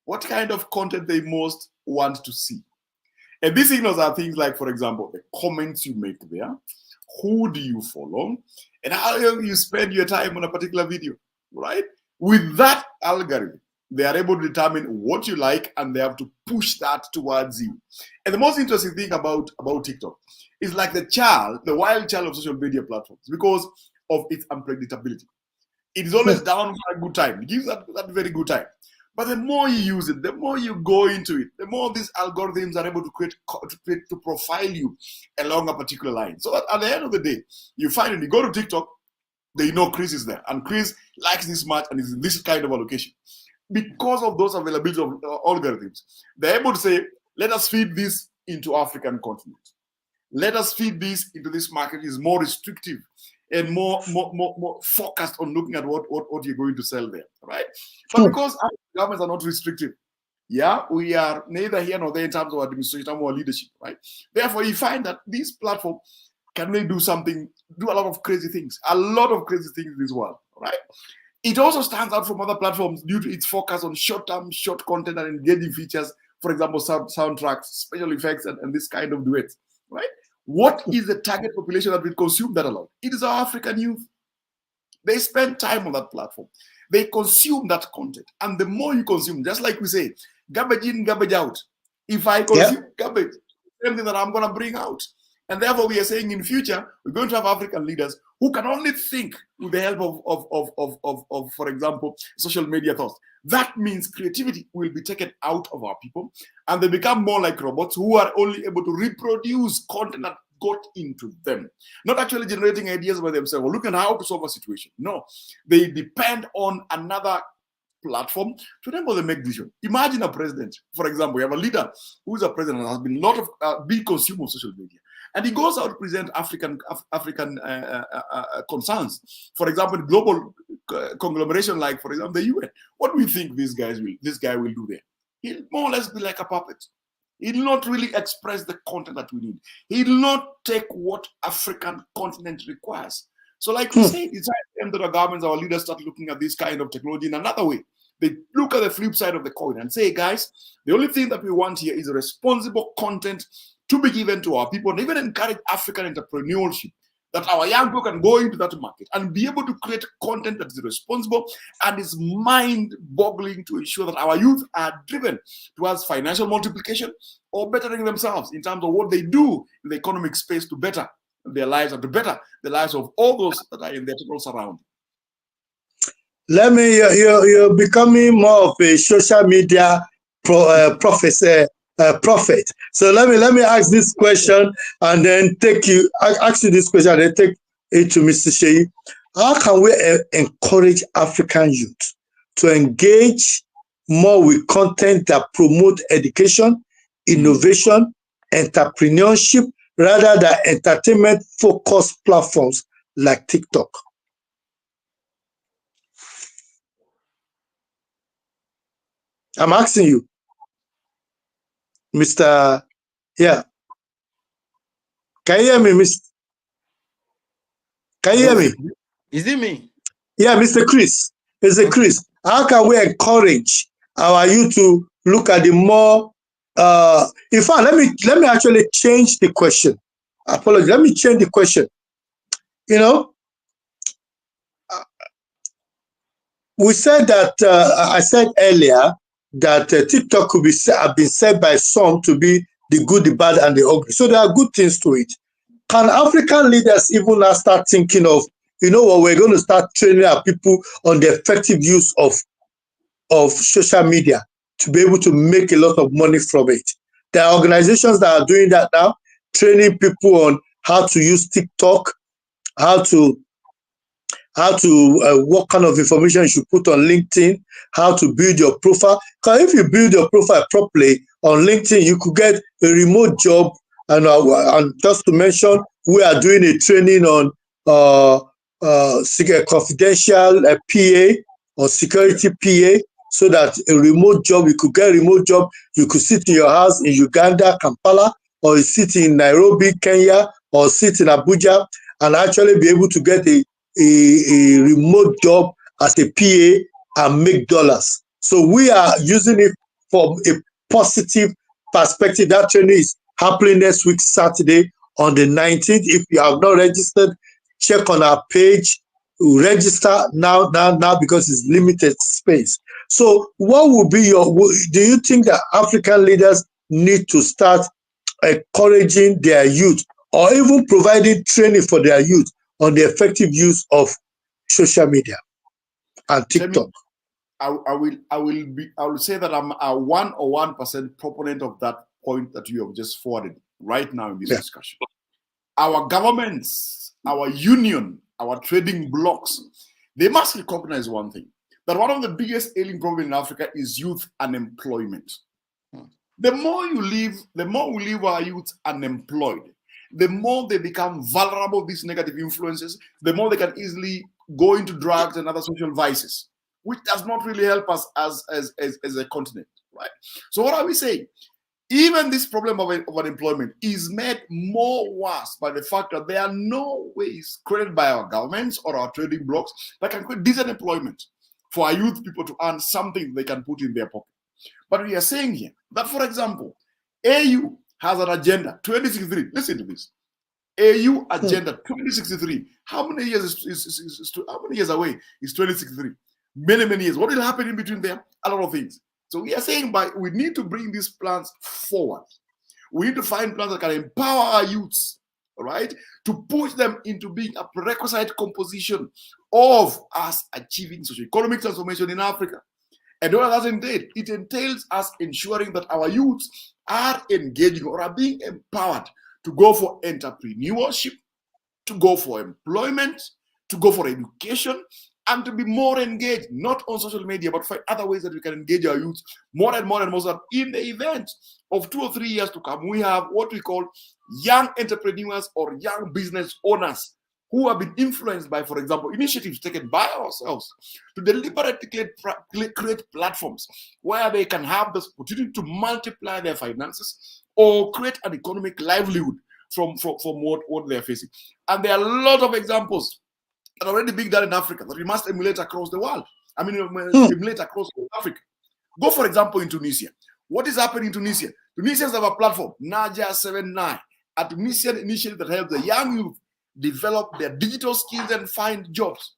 what kind of content they most want to see. And these signals are things like, for example, the comments you make there, who do you follow, and how you spend your time on a particular video, right? With that algorithm, they are able to determine what you like, and they have to push that towards you. And the most interesting thing about TikTok is like the wild child of social media platforms, because of its unpredictability. It is always Hmm. down for a good time. It gives that very good time. But the more you use it, the more you go into it, the more these algorithms are able to profile you along a particular line. So at the end of the day, you find when you go to TikTok, they know Chris is there, and Chris likes this much and is in this kind of allocation. Because of those availability of algorithms, they're able to say, let us feed this into African continent. Let us feed this into this market is more restrictive and more focused on looking at what you're going to sell there, right? But Hmm. because our governments are not restrictive, yeah, we are neither here nor there in terms of administration or leadership, right? Therefore, you find that this platform can really do a lot of crazy things, in this world, right? It also stands out from other platforms due to its focus on short content and engaging features, for example, soundtracks, special effects, and this kind of duets, right? What is the target population that will consume that a lot? It is our African youth. They spend time on that platform. They consume that content. And the more you consume, just like we say, garbage in, garbage out. If I consume garbage, same thing that I'm going to bring out. And therefore, we are saying in future, we're going to have African leaders who can only think with the help of for example, social media thoughts. That means creativity will be taken out of our people, and they become more like robots who are only able to reproduce content that got into them, not actually generating ideas by themselves or looking at how to solve a situation. No, they depend on another platform to enable them make decision. Imagine a president, for example, we have a leader who is a president and has been a lot of big consumer of social media, and he goes out to present African concerns. For example, global conglomeration like, for example, the UN. What do we think this guy will do there? He'll more or less be like a puppet. He'll not really express the content that we need. He'll not take what African continent requires. So like we said, it's time that our governments, our leaders start looking at this kind of technology in another way. They look at the flip side of the coin and say, guys, the only thing that we want here is responsible content to be given to our people, and even encourage African entrepreneurship, that our young people can go into that market and be able to create content that is responsible and is mind-boggling to ensure that our youth are driven towards financial multiplication or bettering themselves in terms of what they do in the economic space to better their lives and to better the lives of all those that are in their total surrounding. Let me, you're becoming more of a social media prophet. So let me ask this question and then ask you this question and then take it to Mr. Sheyi. How can we encourage African youth to engage more with content that promote education, innovation, entrepreneurship, rather than entertainment-focused platforms like TikTok? I'm asking you, Mr. Yeah. Can you hear me, Mr.? Can you hear me? Is it me? Yeah, Mr. Chris. Mr. Chris, how can we encourage our youth to look at the more in fact, let me actually change the question. Apologies. Let me change the question. You know, we said that I said earlier that TikTok could have been said by some to be the good, the bad, and the ugly. So there are good things to it. Can African leaders even now start thinking of, you know what, we're going to start training our people on the effective use of social media to be able to make a lot of money from it? There are organizations that are doing that now, training people on how to use TikTok, what kind of information you should put on LinkedIn, how to build your profile. Because if you build your profile properly on LinkedIn, you could get a remote job. And just to mention, we are doing a training on confidential PA or security PA, so that a remote job, you could get a remote job. You could sit in your house in Uganda, Kampala, or you sit in Nairobi, Kenya, or sit in Abuja and actually be able to get a remote job as a PA and make dollars. So we are using it from a positive perspective. That training is happening next week, Saturday, on the 19th. If you have not registered, check on our page. Register now, because it's limited space. So what would be do you think that African leaders need to start encouraging their youth or even providing training for their youth on the effective use of social media and TikTok? I will say that I'm a 101% proponent of that point that you have just forwarded right now in this discussion. Our governments, our union, our trading blocs, they must recognize one thing, that one of the biggest ailing problems in Africa is youth unemployment. The more we leave our youth unemployed, the more they become vulnerable to these negative influences, the more they can easily go into drugs and other social vices, which does not really help us as a continent, right? So what are we saying? Even this problem of unemployment is made more worse by the fact that there are no ways created by our governments or our trading blocs that can create decent employment for our youth people to earn something they can put in their pocket. But we are saying here that, for example, AU has an agenda, 2063, listen to this. AU Agenda 2063. How many years how many years away is 2063? Many years. What will happen in between there? A lot of things. So we are saying we need to bring these plans forward. We need to find plans that can empower our youths, all right, to push them into being a prerequisite composition of us achieving socio-economic transformation in Africa. And what does it It entails us ensuring that our youths are engaging or are being empowered to go for entrepreneurship, to go for employment, to go for education, and to be more engaged, not on social media, but find other ways that we can engage our youth more and more and more. So that in the event of 2 or 3 years to come, we have what we call young entrepreneurs or young business owners who have been influenced by, for example, initiatives taken by ourselves to deliberately create platforms where they can have this opportunity to multiply their finances or create an economic livelihood from what they're facing. And there are a lot of examples that are already being done in Africa that we must emulate across the world. I mean, emulate across Africa. Go, for example, in Tunisia. What is happening in Tunisia? Tunisians have a platform, Naja 79, a Tunisian initiative that helps the young youth develop their digital skills and find jobs.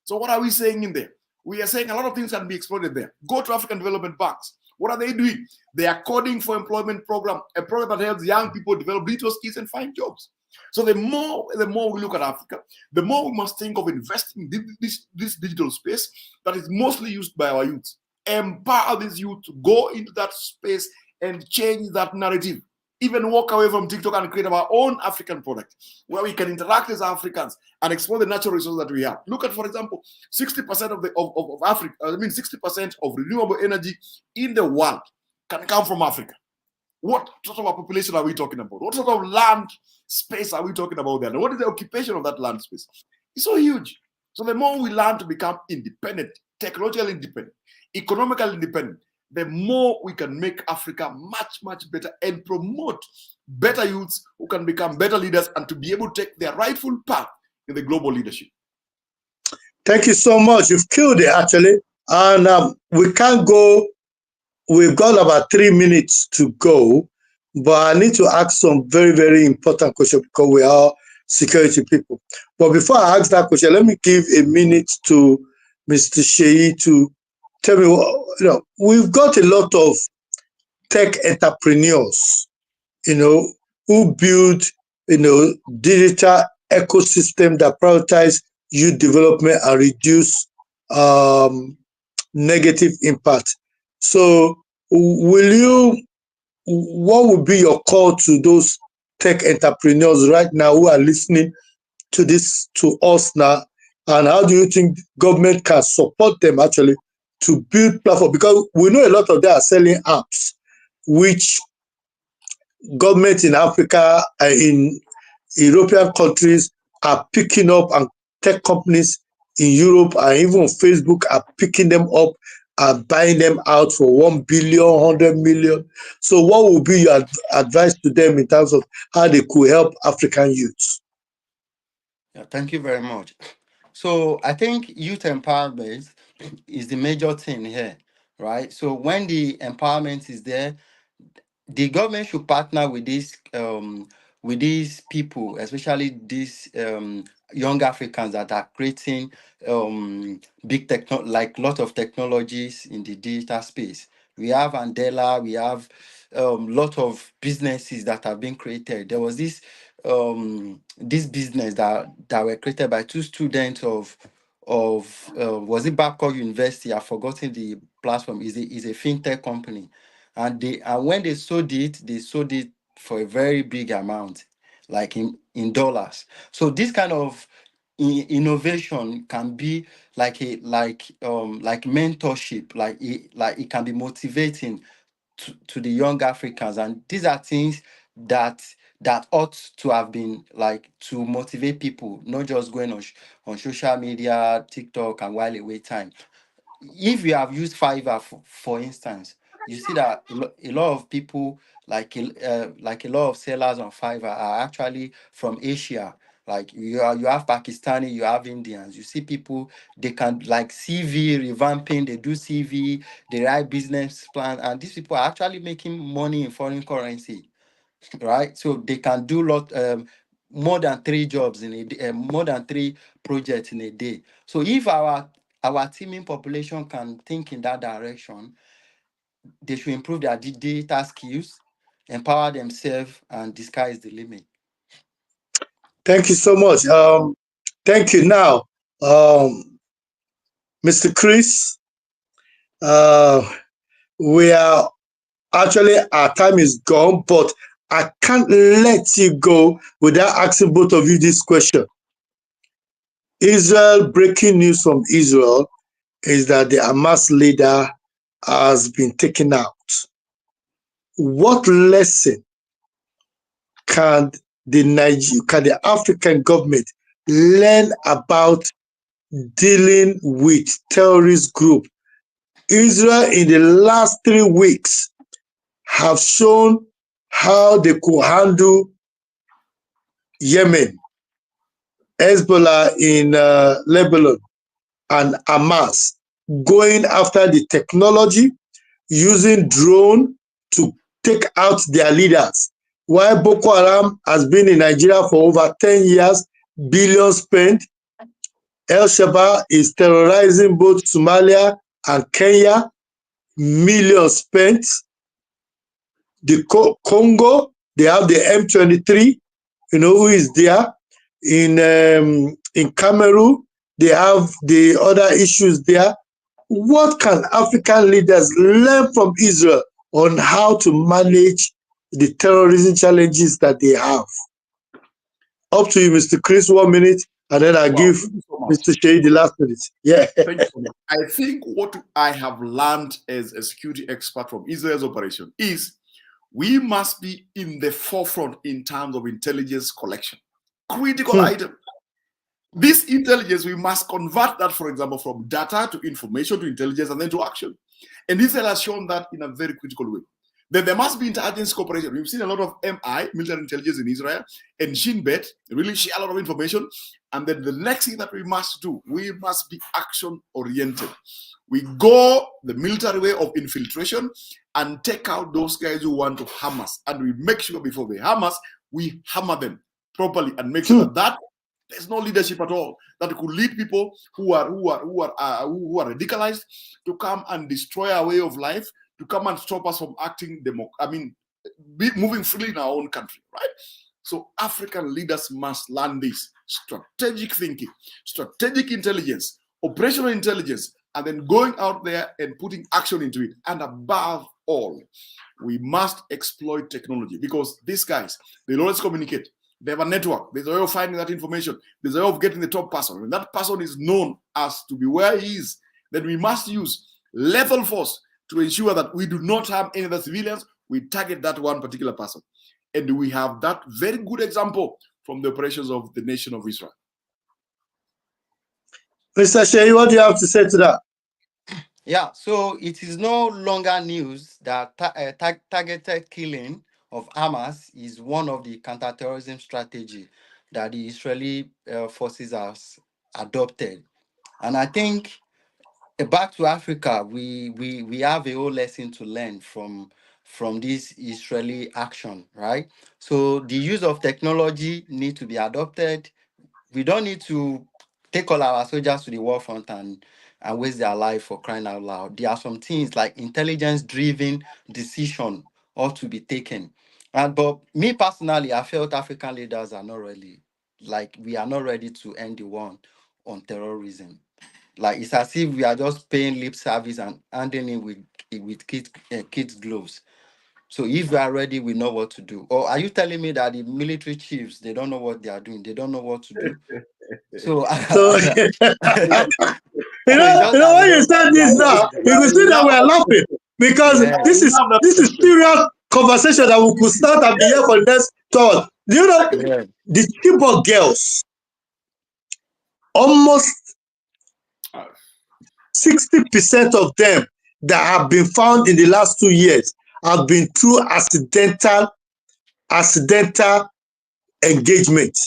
So what are we saying in there? We are saying a lot of things can be exploited there. Go to African development banks. What are they doing? They are coding for employment program, a program that helps young people develop digital skills and find jobs. So the more we look at Africa, the more we must think of investing in this digital space that is mostly used by our youth. Empower these youth to go into that space and change that narrative. Even walk away from TikTok and create our own African product where we can interact as Africans and explore the natural resources that we have. Look at, for example, 60% of Africa, 60% of renewable energy in the world can come from Africa. What sort of a population are we talking about? What sort of land space are we talking about there? And what is the occupation of that land space? It's so huge. So the more we learn to become independent, technologically independent, economically independent, the more we can make Africa much, much better and promote better youths who can become better leaders and to be able to take their rightful path in the global leadership. Thank you so much. You've killed it, actually. And we can't go. We've got about 3 minutes to go, but I need to ask some very, very important questions because we are security people. But before I ask that question, let me give a minute to Mr. Sheyi to tell me, we've got a lot of tech entrepreneurs, who build, digital ecosystem that prioritize youth development and reduce negative impact. So what would be your call to those tech entrepreneurs right now who are listening to us now? And how do you think government can support them actually to build platform? Because we know a lot of them are selling apps, which governments in Africa and in European countries are picking up, and tech companies in Europe and even Facebook are picking them up and buying them out for 1 billion, 100 million. So what would be your advice to them in terms of how they could help African youths? Yeah, thank you very much. So I think youth empowerment is the major thing here, right? So when the empowerment is there, the government should partner with these people, especially these young Africans that are creating big like lot of technologies in the digital space. We have Andela, we have lot of businesses that have been created. There was this business that were created by two students of was it Babcock University? I've forgotten the platform. Is a fintech company, and when they sold it for a very big amount, like in dollars. So this kind of innovation can be like mentorship, like it can be motivating to the young Africans, and these are things that ought to have been like to motivate people, not just going on social media, TikTok, and while away time. If you have used Fiverr, for instance, you see that a lot of people, like a lot of sellers on Fiverr, are actually from Asia. Like you have Pakistani, you have Indians. You see people, they can like CV revamping, they do CV, they write business plan, and these people are actually making money in foreign currency, right? So they can do more than 3 jobs in a day, more than 3 projects in a day. So if our teaming population can think in that direction, they should improve their data skills, empower themselves, and the sky is the limit. Thank you so much. Thank you. Now, Mr. Chris, uh, we are actually, our time is gone, but I can't let you go without asking both of you this question. Israel, breaking news from Israel is that the Hamas leader has been taken out. What lesson can the African government learn about dealing with terrorist group? Israel in the last 3 weeks have shown how they could handle Yemen, Hezbollah in Lebanon, and Hamas, going after the technology, using drone to take out their leaders. While Boko Haram has been in Nigeria for over 10 years, billions spent, El Shabaab is terrorizing both Somalia and Kenya, millions spent. The Congo, they have the M23, who is there. In Cameroon, they have the other issues there. What can African leaders learn from Israel on how to manage the terrorism challenges that they have? Up to you, Mr. Chris, 1 minute, and then I'll give Mr. Shea the last minute. Yeah. Thank you so much. I think what I have learned as a security expert from Israel's operation is we must be in the forefront in terms of intelligence collection. Critical item. This intelligence, we must convert that, for example, from data to information to intelligence and then to action. And Israel has shown that in a very critical way. Then there must be intelligence cooperation. We've seen a lot of MI, military intelligence in Israel, and Shin Bet really share a lot of information. And then the next thing that we must do, we must be action-oriented. We go the military way of infiltration and take out those guys who want to harm us. And we make sure before they harm us, we hammer them properly and make sure that there's no leadership at all that could lead people who are radicalized to come and destroy our way of life, to come and stop us from acting moving freely in our own country, right? So African leaders must learn this strategic thinking, strategic intelligence, operational intelligence, and then going out there and putting action into it. And above all, we must exploit technology, because these guys, they'll always communicate. They have a network. There's a way of finding that information. There's a way of getting the top person. When that person is known as to be where he is, then we must use lethal force to ensure that we do not harm any other civilians. We target that one particular person. And we have that very good example from the operations of the nation of Israel. Mr. Shea, what do you have to say to that? Yeah, so it is no longer news that targeted killing of Hamas is one of the counterterrorism strategy that the Israeli forces has adopted. And I think back to Africa, we have a whole lesson to learn from this Israeli action, right? So the use of technology need to be adopted. We don't need to take all our soldiers to the war front and waste their life, for crying out loud. There are some things like intelligence-driven decision ought to be taken. But me personally, I felt African leaders are not ready. Like, we are not ready to end the war on terrorism. Like, it's as if we are just paying lip service and handing it with kids' gloves. So if we are ready, we know what to do. Or are you telling me that the military chiefs, they don't know what they are doing? They don't know what to do? So when you start this now, you will see that we are laughing, because this is serious conversation that we could start and be here for the next 2 hours. Do you know the Chibok girls? Almost 60% of them that have been found in the last 2 years have been through accidental engagement.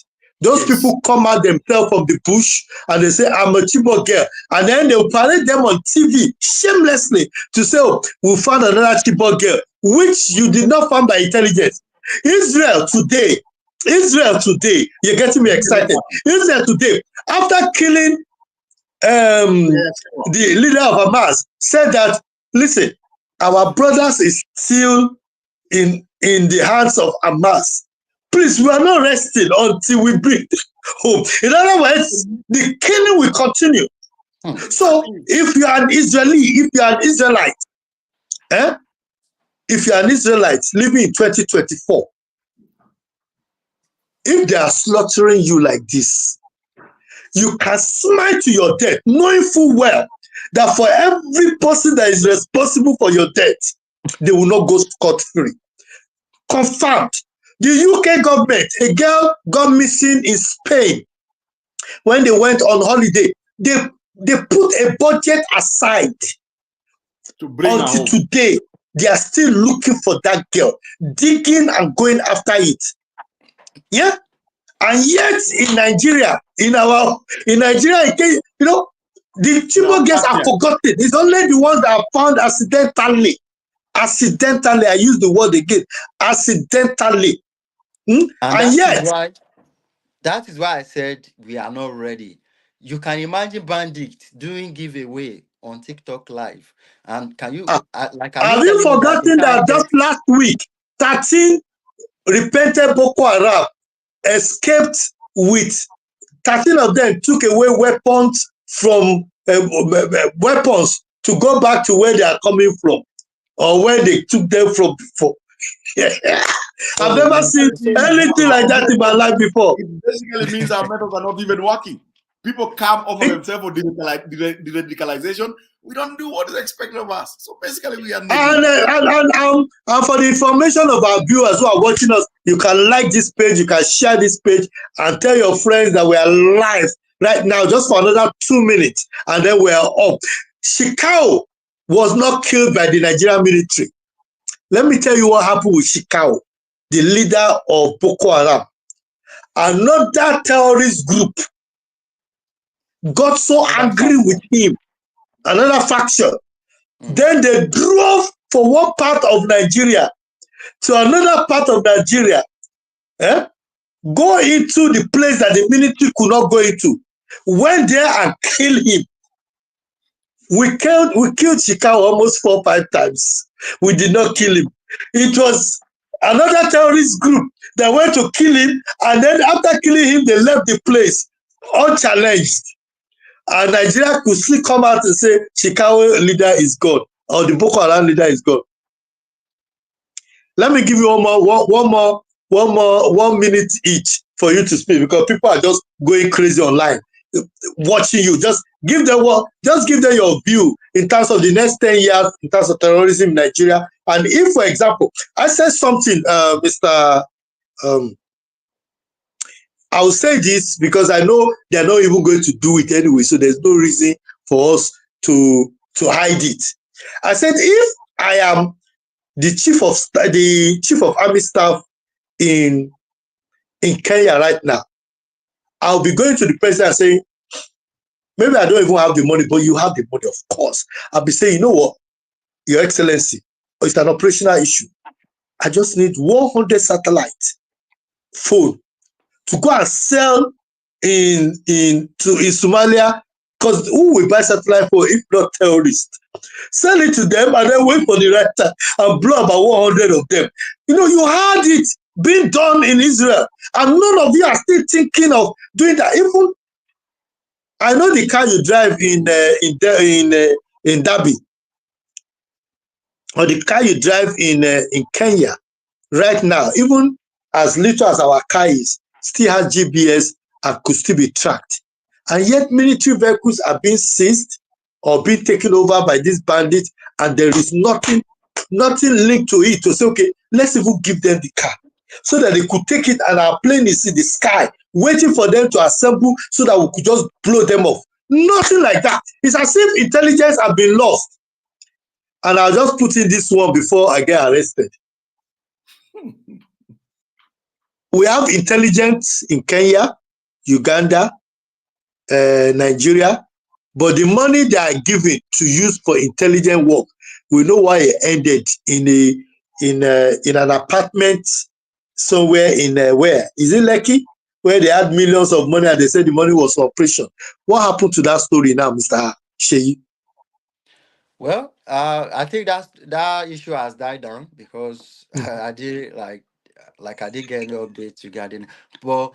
Those people come out themselves from the bush and they say, I'm a Chibok girl. And then they'll parade them on TV shamelessly to say, oh, we found another Chibok girl, which you did not find by intelligence. Israel today Israel today, you're getting me excited. Israel today, after killing the leader of Hamas, said that, listen, our brothers is still in the hands of Hamas. Please, we are not resting until we bring them home. In other words, the killing will continue. So if you are an Israeli, if you are an Israelite, if you are an Israelite living in 2024, if they are slaughtering you like this, you can smile to your death, knowing full well that for every person that is responsible for your death, they will not go scot-free. Confirmed. The UK government, a girl got missing in Spain when they went on holiday. They put a budget aside to bring until today. They are still looking for that girl, digging and going after it. Yeah, and yet in Nigeria, the Chibok girls are forgotten. It's only the ones that are found accidentally. Accidentally, I use the word again. Accidentally. And yet, that is why I said we are not ready. You can imagine bandits doing giveaway on TikTok live. And can you have you forgotten that just last week 13 repented Boko Haram escaped with 13 of them took away weapons from weapons to go back to where they are coming from or where they took them from before. I've never seen anything like that in my life before. It basically means our methods are not even working. People come over themselves for radicalization. We don't do what is expected of us. So basically, we are. And for the information of our viewers who are watching us, you can like this page, you can share this page, and tell your friends that we are live right now, just for another 2 minutes, and then we are up. Shekau was not killed by the Nigerian military. Let me tell you what happened with Shekau, the leader of Boko Haram. Another terrorist group got so angry with him, another faction. Then they drove from one part of Nigeria to another part of Nigeria, go into the place that the military could not go into, went there and killed him. We killed Shekau almost 4 or 5 times. We did not kill him. It was another terrorist group that went to kill him, and then after killing him, they left the place unchallenged. And Nigeria could still come out and say Shekau leader is gone, or the Boko Haram leader is gone. Let me give you one minute each for you to speak, because people are just going crazy online watching you. Just give them your view in terms of the next 10 years in terms of terrorism in Nigeria. And if, for example, I said something, Mr. I will say this because I know they're not even going to do it anyway, so there's no reason for us to hide it. I said, if I am the chief of army staff in Kenya right now, I'll be going to the president and saying, maybe I don't even have the money, but you have the money, of course. I'll be saying, you know what, Your Excellency, it's an operational issue. I just need 100 satellite phone to go and sell in Somalia, because who will buy satellite phone if not terrorists? Sell it to them and then wait for the right time and blow about 100 of them. You had it being done in Israel, and none of you are still thinking of doing that. Even I know the car you drive in Derby, or the car you drive in Kenya right now, even as little as our car is, still has GPS and could still be tracked. And yet military vehicles are being seized or being taken over by these bandits, and there is nothing linked to it to say, okay, let's even give them the car so that they could take it and our plane is in the sky waiting for them to assemble so that we could just blow them off. Nothing like that. It's as if intelligence has been lost. And I'll just put in this one before I get arrested. We have intelligence in Kenya, Uganda, Nigeria, but the money they are given to use for intelligent work, we know why it ended in an apartment somewhere in where? Is it Lekki? Where they had millions of money and they said the money was for operation. What happened to that story now, Mr. Sheyi? Well, I think that issue has died down because Mhm. I did like I did get any updates regarding, but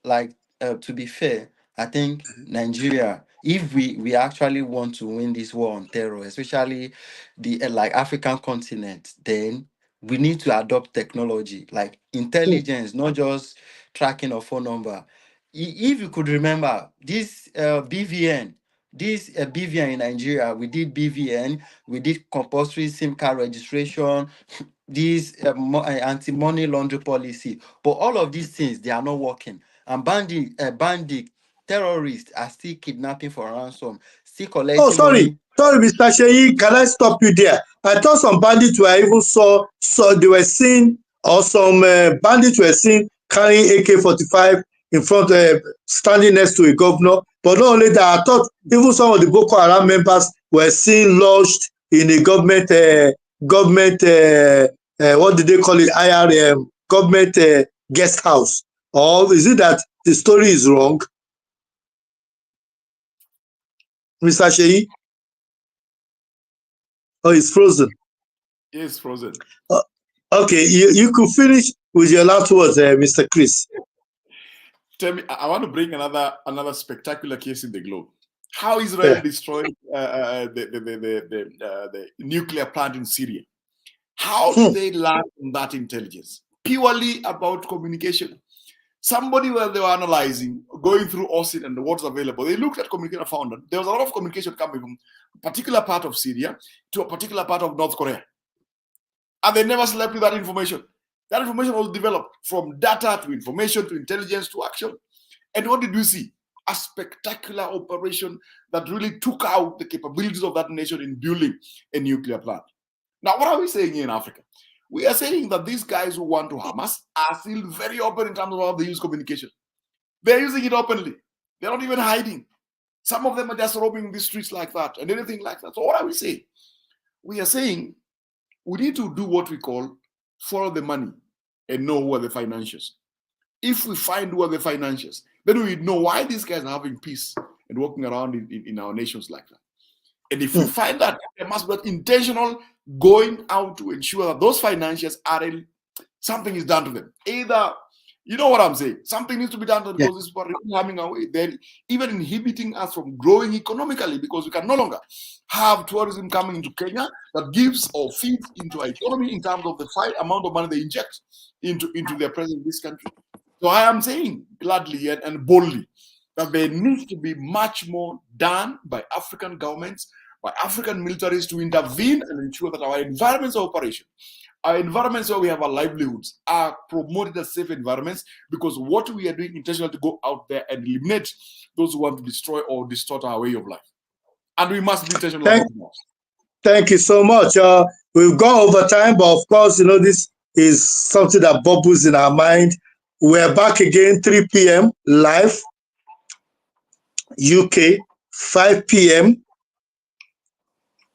like to be fair, I think Nigeria, if we actually want to win this war on terror, especially the like African continent, then we need to adopt technology like Mm. intelligence, not just tracking a phone number. If you could remember this BVN, this BVN in Nigeria, we did BVN, we did compulsory SIM card registration, this anti-money laundering policy, but all of these things they are not working. And bandit terrorists are still kidnapping for ransom, still Oh, collecting sorry. money. Sorry, Mr. Sheyi, can I stop you there? I thought some bandits were even saw they were seen, or some bandits were seen carrying AK-45 in front, standing next to a governor. But not only that, I thought even some of the Boko Haram members were seen lodged in a government, what did they call it, IRM, government guest house. Or is it that the story is wrong, Mr. Sheyi? Oh, it's frozen. Yes, frozen. Uh, okay, you could finish with your last words, Mr. Chris. Tell me, I want to bring another spectacular case in the globe. How Israel Yeah. destroyed the nuclear plant in Syria. How Hmm. did they learn that intelligence? Purely about communication. Somebody where they were analyzing, going through OSINT and what's available, they looked at communication and found that there was a lot of communication coming from a particular part of Syria to a particular part of North Korea. And they never slept with that information. That information was developed from data to information to intelligence to action. And what did we see? A spectacular operation that really took out the capabilities of that nation in building a nuclear plant. Now, what are we saying here in Africa? We are saying that these guys who want to harm us are still very open in terms of how they use communication. They're using it openly. They're not even hiding. Some of them are just roaming the streets like that and anything like that. So what are we saying? We are saying we need to do what we call follow the money and know who are the financiers. If we find who are the financiers, then we know why these guys are having peace and walking around in our nations like that. And if we find that, there must be intentional going out to ensure that those financiers are something is done to them. Either, you know what I'm saying, something needs to be done to them because these people are harming our way. They're even inhibiting us from growing economically because we can no longer have tourism coming into Kenya that gives or feeds into our economy in terms of the amount of money they inject into their presence in this country. So I am saying gladly and boldly that there needs to be much more done by African governments, by African militaries to intervene and ensure that our environments of operation, our environments where we have our livelihoods, are promoted as safe environments, because what we are doing intentionally to go out there and eliminate those who want to destroy or distort our way of life. And we must be intentional about that. Thank you so much. We've gone over time, but of course, this is something that bubbles in our mind. We're back again, 3 p.m. live, UK, 5 p.m.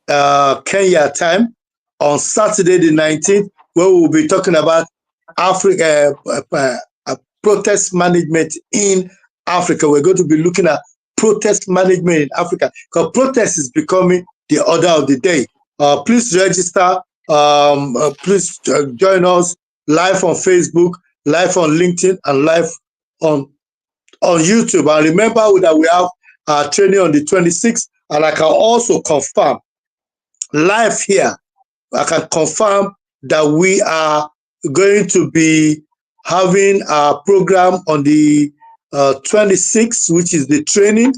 Kenya time on Saturday the 19th, where we'll be talking about Africa, protest management in Africa. We're going to be looking at protest management in Africa, because protest is becoming the order of the day. Please register. Please join us live on Facebook, live on LinkedIn, and live on YouTube. And remember that we have our training on the 26th, and I can also confirm live here, I can confirm that we are going to be having a program on the 26th, which is the training.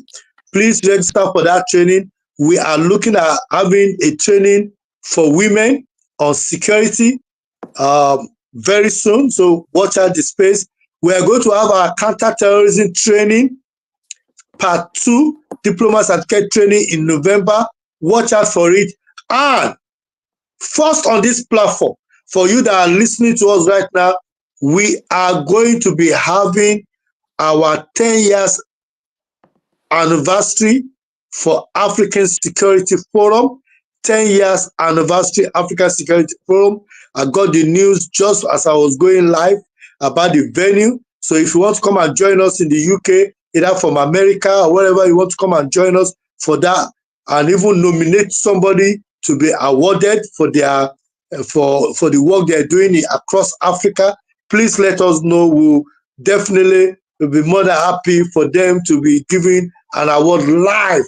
Please register for that training. We are looking at having a training for women on security very soon. So watch out the space. We are going to have our counter-terrorism training, part 2, diploma certificate training in November. Watch out for it. And first on this platform, for you that are listening to us right now, we are going to be having our 10 years anniversary for African Security Forum. 10 years anniversary African Security Forum. I got the news just as I was going live. about the venue. So if you want to come and join us in the UK, either from America or wherever you want to come and join us for that, and even nominate somebody to be awarded for their for the work they're doing across Africa, please let us know. We'll definitely be more than happy for them to be given an award live.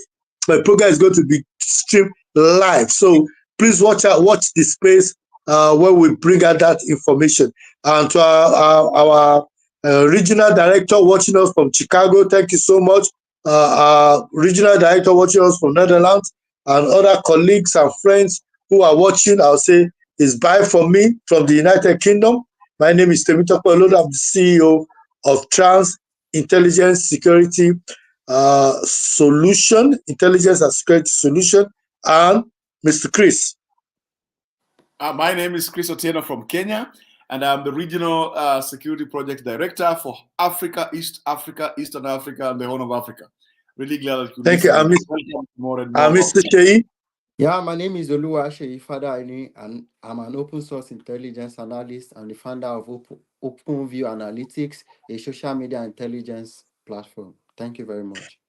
My program is going to be streamed live, so please watch the space when we bring out that information. And to our regional director watching us from Chicago, thank you so much. Our regional director watching us from Netherlands, and other colleagues and friends who are watching, I'll say is bye from me from the United Kingdom. My name is Temitope Olodo. I'm the CEO of Trans Intelligence Security Solution, Intelligence and Security Solution, and Mr. Chris. My name is Chris Otieno from Kenya, and I'm the Regional Security Project Director for Africa, East Africa, Eastern Africa, and the Horn of Africa. Really glad that you Thank you. I'm Mr. Sheyi. Yeah, my name is Oluwa Sheyi Fadaini, and I'm an open source intelligence analyst and the founder of OpenView Analytics, a social media intelligence platform. Thank you very much.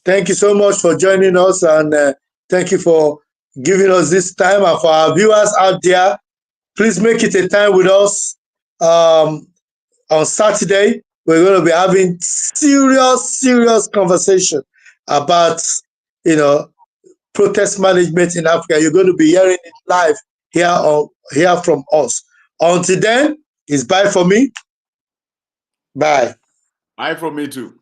Thank you so much for joining us, and thank you for giving us this time. And for our viewers out there, please make it a time with us. On Saturday, we're going to be having serious conversation about, protest management in Africa. You're going to be hearing it live here from us. Until then, it's bye for me. Bye. Bye from me too.